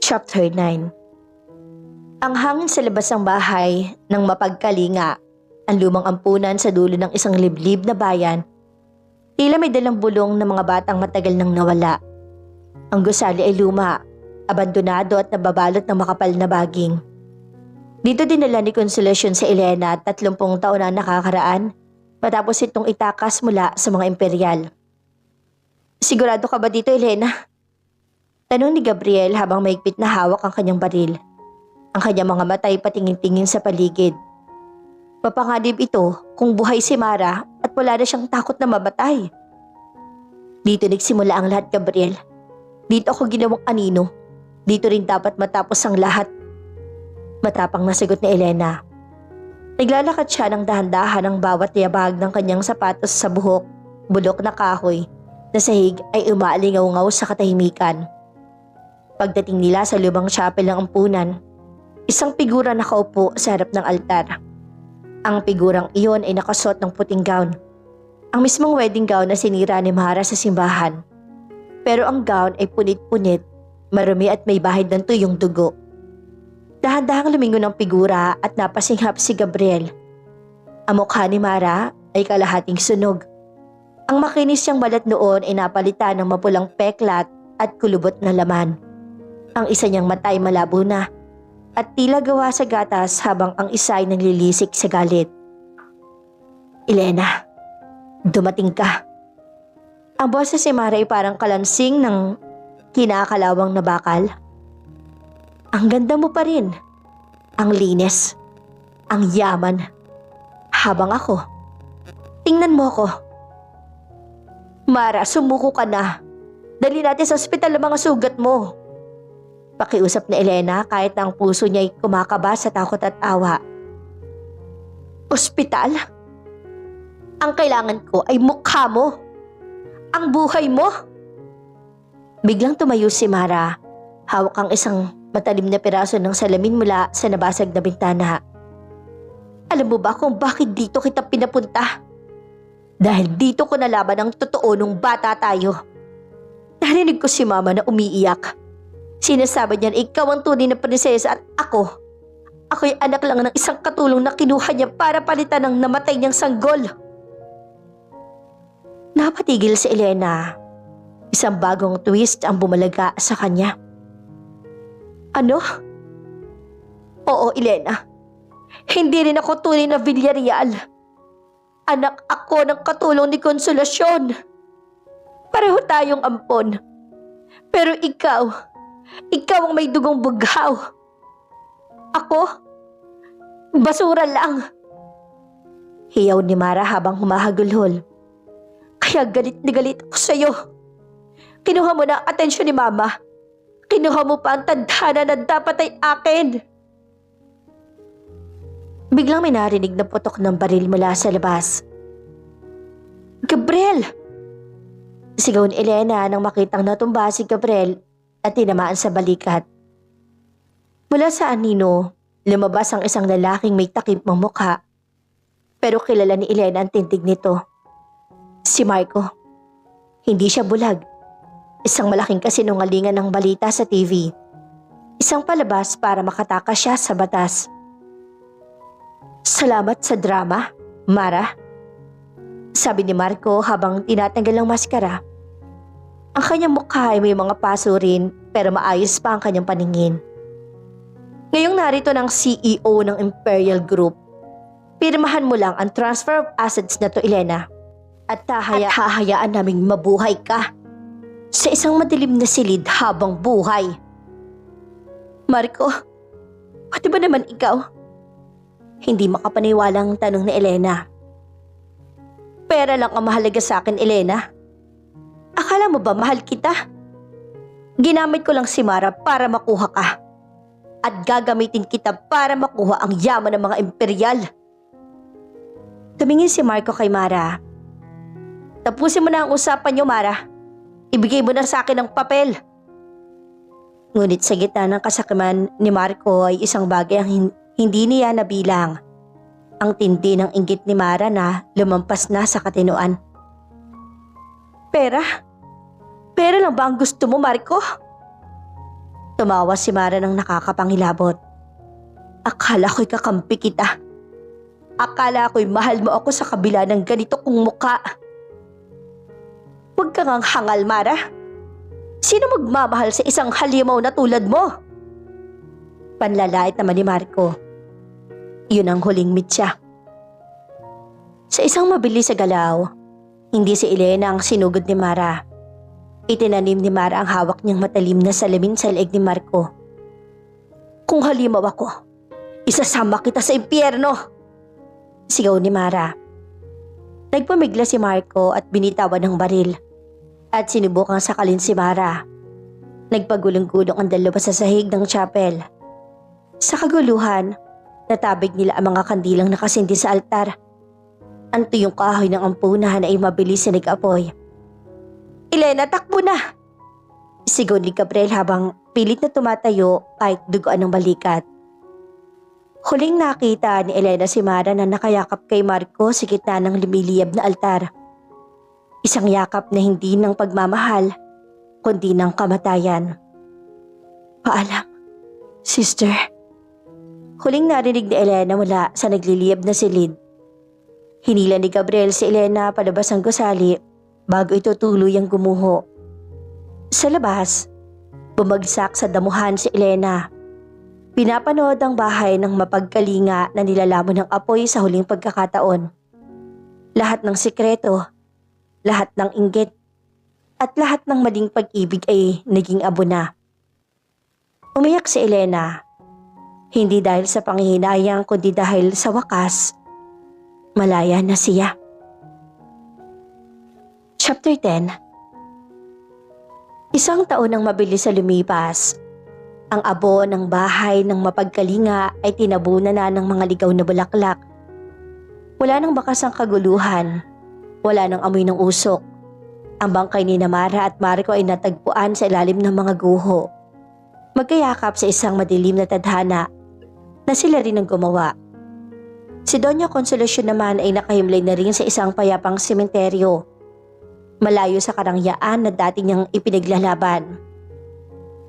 Chapter 9. Ang hangin sa labas ng bahay nang mapagkalinga ang lumang ampunan sa dulo ng isang liblib na bayan, tila may dalang bulong ng mga batang matagal nang nawala. Ang gusali ay luma, abandonado at nababalot ng makapal na baging. Dito dinala ni Consolacion sa Elena 30 taon na nakakaraan matapos itong itakas mula sa mga imperial. Sigurado ka ba dito, Elena? Tanong ni Gabriel habang maigpit na hawak ang kanyang baril. Ang kanyang mga mata ay patingin-tingin sa paligid. Mapanganib ito kung buhay si Mara at wala na siyang takot na mamatay. Dito nagsimula ang lahat, Gabriel. Dito ako ginawang anino. Dito rin dapat matapos ang lahat. Matapang na sagot ni Elena. Naglalakad siya ng dahan-dahan ng bawat yabag ng kanyang sapatos sa buhok, bulok na kahoy, na sahig ay umaalingaw-ngaw sa katahimikan. Pagdating nila sa lumang chapel ng ampunan, isang figura nakaupo sa harap ng altar. Ang figurang iyon ay nakasuot ng puting gown. Ang mismong wedding gown na sinira ni Mara sa simbahan. Pero ang gown ay punit-punit, marumi at may bahid ng tuyong dugo. Dahan-dahang lumingon ang figura at napasinghap si Gabriel. Ang mukha ni Mara ay kalahating sunog. Ang makinis niyang balat noon ay napalitan ng mapulang peklat at kulubot na laman. Ang isa niyang mata ay malabo na at tila gawa sa gatas habang ang isa ay nanglilisik sa galit. Elena, dumating ka. Ang boses ni Mara ay parang kalansing ng kinakalawang na bakal. Ang ganda mo pa rin. Ang linis. Ang yaman. Habang ako, tingnan mo ko. Mara, sumuko ka na. Dali natin sa ospital ang mga sugat mo. Pakiusap ni Elena kahit na ang puso niya ay kumakaba sa takot at awa. Ospital? Ang kailangan ko ay mukha mo. Ang buhay mo. Biglang tumayo si Mara. Hawak ang isang matalim na piraso ng salamin mula sa nabasag na bintana. Alam mo ba kung bakit dito kita pinapunta? Dahil dito ko nalaman ang totoo nung bata tayo. Narinig ko si Mama na umiiyak. Sinasabi niyan ikaw ang tunay na prinsesa at ako'y anak lang ng isang katulong na kinuha niya para palitan ng namatay niyang sanggol. Napatigil si Elena. Isang bagong twist ang bumalaga sa kanya. Ano? Oo, Elena. Hindi rin ako tunay na Villarreal. Anak ako ng katulong ni Consolacion. Pareho tayong ampon. Pero ikaw ang may dugong bughaw. Ako, basura lang. Hiyaw ni Mara habang humahagulhol. Kaya galit na galit ako sa'yo. Kinuha mo na ang atensyon ni Mama. Kinuha mo pa ang tadhana na dapat ay akin. Biglang may narinig na putok ng baril mula sa labas. Gabriel! Sigaw ni Elena nang makitang natumba si Gabriel at tinamaan sa balikat. Mula sa anino, lumabas ang isang lalaking may takip ng mukha. Pero kilala ni Elena ang tindig nito. Si Marco. Hindi siya bulag. Isang malaking kasinungalingan ng balita sa TV. Isang palabas para makatakas siya sa batas. Salamat sa drama, Mara. Sabi ni Marco habang tinatanggal ang maskara. Ang kanyang mukha ay may mga paso rin pero maayos pa ang kanyang paningin. Ngayong narito ng CEO ng Imperial Group, pirmahan mo lang ang transfer of assets na to, Elena. At hahayaan naming mabuhay ka. sa isang madilim na silid habang buhay. Marco, pati ba naman ikaw? Hindi makapaniwalang tanong ni Elena. Pera lang ang mahalaga sa akin, Elena. Akala mo ba mahal kita? Ginamit ko lang si Mara para makuha ka. At gagamitin kita para makuha ang yaman ng mga imperial. Tumingin si Marco kay Mara. Tapusin mo na ang usapan niyo, Mara. Ibigay mo na sa akin ang papel. Ngunit sa gitna ng kasakiman ni Marco ay isang bagay ang hindi niya nabilang. Ang tindi ng inggit ni Mara na lumampas na sa katinoan. Pera? Pera lang ba ang gusto mo, Marco? Tumawa si Mara ng nakakapangilabot. Akala ko'y kakampi kita. Akala ko'y mahal mo ako sa kabila ng ganito kong muka. Huwag kang hangal, Mara. Sino magmamahal sa isang halimaw na tulad mo? Panlalait naman ni Marco. Yun ang huling mitya. Sa isang mabilis sa galaw, hindi si Elena ang sinugod ni Mara. Itinanim ni Mara ang hawak niyang matalim na salamin sa leeg ni Marco. Kung halimaw ako, isasama kita sa impyerno! Sigaw ni Mara. Nagpamigla si Marco at binitawan ng baril. At sinubukang sakalin si Mara. Nagpagulong-gulong ang dalawa sa sahig ng chapel. Sa kaguluhan, natabig nila ang mga kandilang nakasindi sa altar. Ang tuyong kahoy ng ampunahan ay mabilis na nag-apoy. Elena, takbo na! Sigaw ni Gabriel habang pilit na tumatayo kahit duguan ng balikat. Huling nakita ni Elena si Mara na nakayakap kay Marco sa gitna ng lumiliyab na altar. Isang yakap na hindi ng pagmamahal, kundi ng kamatayan. Paalam, sister. Huling narinig ni Elena mula sa nagliliyab na silid. Hinila ni Gabriel si Elena palabas ng gusali bago ito tuluyang gumuho. Sa labas, bumagsak sa damuhan si Elena. Pinapanood ang bahay ng mapagkalinga na nilalamon ng apoy sa huling pagkakataon. Lahat ng sikreto, lahat ng inggit, at lahat ng maling pag-ibig ay naging abo na. Umiyak si Elena, hindi dahil sa panghihinayang kundi dahil sa wakas, malaya na siya. Chapter 10. Isang taon ang mabilis sa lumipas. Ang abo ng bahay ng mapagkalinga ay tinabunan na ng mga ligaw na bulaklak. Wala nang bakas ang kaguluhan. Wala nang amoy ng usok. Ang bangkay ni Mara at Marco ay natagpuan sa ilalim ng mga guho. Magkayakap sa isang madilim na tadhana na sila rin ang gumawa. Si Doña Consolacion naman ay nakahimlay na rin sa isang payapang sementeryo. Malayo sa karangyaan na dati niyang ipinaglalaban.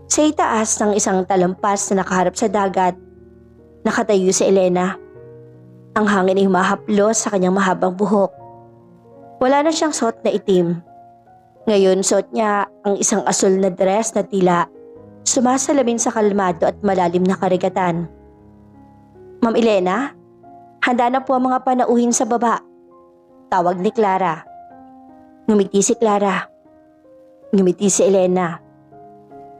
Sa itaas ng isang talampas na nakaharap sa dagat, nakatayo si Elena. Ang hangin ay humahaplos sa kanyang mahabang buhok. Wala na siyang suot na itim. Ngayon suot niya ang isang asul na dress na tila sumasalamin sa kalmado at malalim na karagatan. Ma'am Elena, handa na po ang mga panauhin sa baba. Tawag ni Clara. Ngumiti si Clara. Ngumiti si Elena.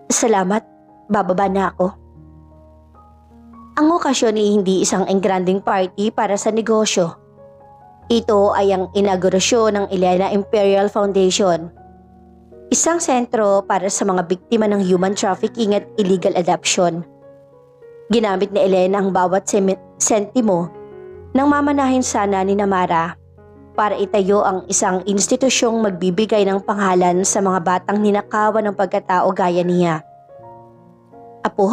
Salamat, bababa na ako. Ang okasyon ay hindi isang engranding party para sa negosyo. Ito ay ang inaugurasyon ng Elena Imperial Foundation. Isang sentro para sa mga biktima ng human trafficking at illegal adoption. Ginamit ni Elena ang bawat sentimo nang mamanahin sana ni Mara para itayo ang isang institusyong magbibigay ng pangalan sa mga batang ninakawan ng pagkatao gaya niya. Apo,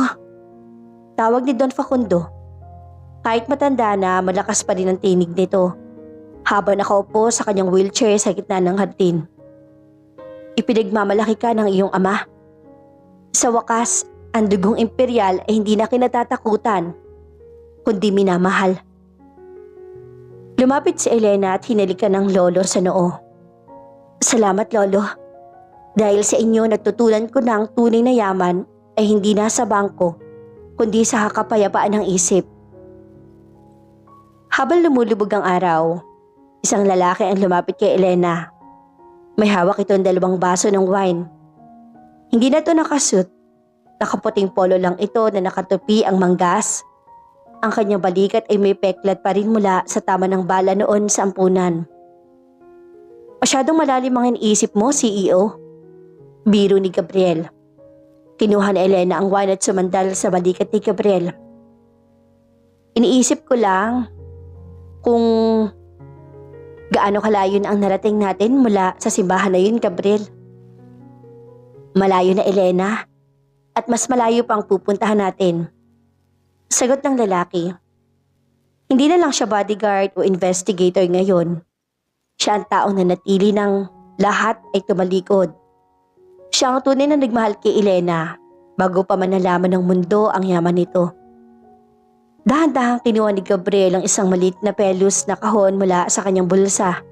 tawag ni Don Facundo. Kahit matanda na, malakas pa rin ang tinig nito habang nakaupo sa kanyang wheelchair sa gitna ng hardin. Ipinagmamalaki ka ng iyong ama. Sa wakas, ang dugong imperial ay hindi na kinatatakutan, kundi minamahal. Lumapit si Elena at hinalikan ng lolo sa noo. Salamat, Lolo. Dahil sa inyo natutunan ko na ang tunay na yaman ay hindi nasa bangko, kundi sa kapayapaan ng isip. Habang lumulubog ang araw, isang lalaki ang lumapit kay Elena. May hawak itong 2 baso ng wine. Hindi na to nakasuot. Nakaputing polo lang ito na nakatupi ang manggas. Ang kanyang balikat ay may peklat pa rin mula sa tama ng bala noon sa ampunan. Masyadong malalim ang iniisip mo, CEO. Biro ni Gabriel. Kinuha ni Elena ang wine at sumandal sa balikat ni Gabriel. Iniisip ko lang kung gaano kalayo na ang narating natin mula sa simbahan na yun, Gabriel. Malayo na, Elena, at mas malayo pa ang pupuntahan natin. Sagot ng lalaki. Hindi na lang siya bodyguard o investigator ngayon. Siya ang taong nanatili ng lahat ay tumalikod. Siya ang tunay na nagmahal kay Elena bago pa man nalaman ng mundo ang yaman nito. Dahan-dahang kinuha ni Gabriel ang isang maliit na pelos na kahon mula sa kanyang bulsa.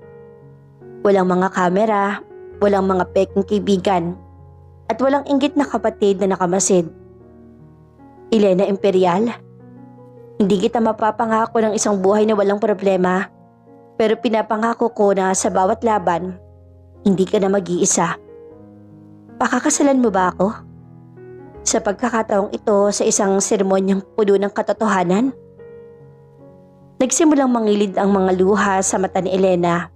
Walang mga kamera, walang mga peking kaibigan, at walang inggit na kapatid na nakamasid. Elena Imperial, hindi kita mapapangako ng isang buhay na walang problema, pero pinapangako ko na sa bawat laban, hindi ka na mag-iisa. Pakakasalan mo ba ako? Sa pagkakataong ito sa isang seremonyang puno ng katotohanan? Nagsimulang mangilid ang mga luha sa mata ni Elena.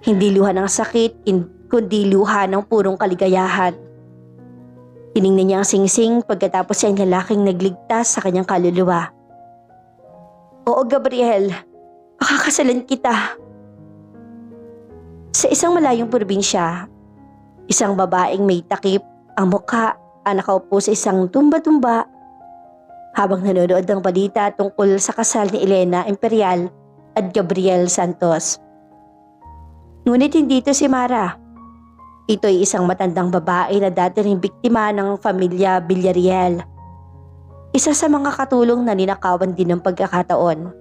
Hindi luha ng sakit, kundi luha ng purong kaligayahan. Tiningnan niya ang singsing pagkatapos siya ang lalaking nagligtas sa kanyang kaluluwa. Oo, Gabriel, pakakasalan kita. Sa isang malayong probinsya, isang babaeng may takip ang mukha ang nakaupo sa isang tumba-tumba habang nanonood ng balita tungkol sa kasal ni Elena Imperial at Gabriel Santos. Ngunit hindi ito si Mara. Ito ay isang matandang babae na dati ring biktima ng pamilya Villarreal. Isa sa mga katulong na ninakawan din ng pagkakataon.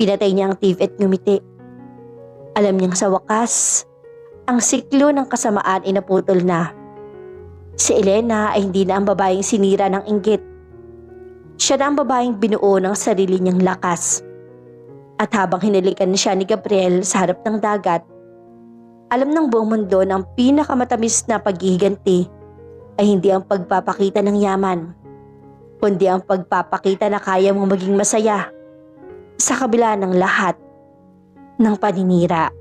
Pinatay niya ang thief at ngumiti. Alam niyang sa wakas, ang siklo ng kasamaan ay naputol na. Si Elena ay hindi na ang babaeng sinira ng inggit. Siya na ang babaeng binuo ng sarili niyang lakas. At habang hinalikan siya ni Gabriel sa harap ng dagat, alam ng buong mundo na ang pinakamatamis na paghihiganti ay hindi ang pagpapakita ng yaman, kundi ang pagpapakita na kaya mong maging masaya sa kabila ng lahat ng paninira.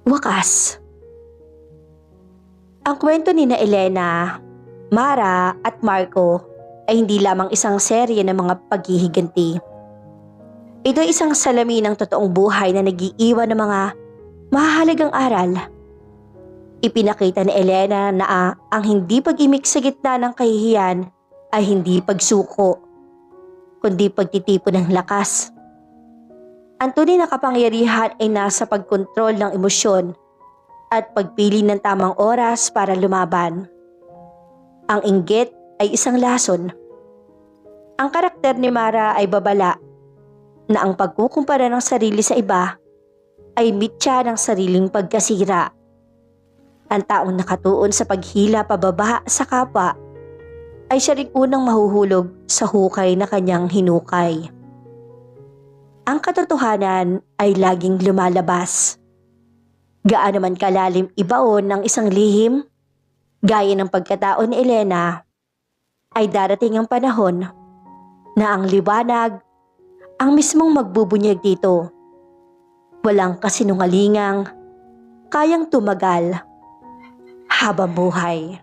Wakas. Ang kwento ni na Elena, Mara at Marco ay hindi lamang isang serye ng mga paghihiganti. Ito ay isang salamin ng totoong buhay na nag-iiwan ng mga mahahalagang aral. Ipinakita ni Elena na ang hindi pag-imik sa gitna ng kahihiyan ay hindi pagsuko, kundi pagtitipon ng lakas. Ang tunay na kapangyarihan ay nasa pagkontrol ng emosyon at pagpili ng tamang oras para lumaban. Ang inggit ay isang lason. Ang karakter ni Mara ay babala na ang pagkukumpara ng sarili sa iba ay mitya ng sariling pagkasira. Ang taong nakatuon sa paghila pababa sa kapwa ay siya rin unang mahuhulog sa hukay na kanyang hinukay. Ang katotohanan ay laging lumalabas. Gaano man kalalim ibaon ng isang lihim, gaya ng pagkatao ni Elena, ay darating ang panahon na ang liwanag ang mismong magbubunyag dito. Walang kasinungalingang kayang tumagal habang buhay.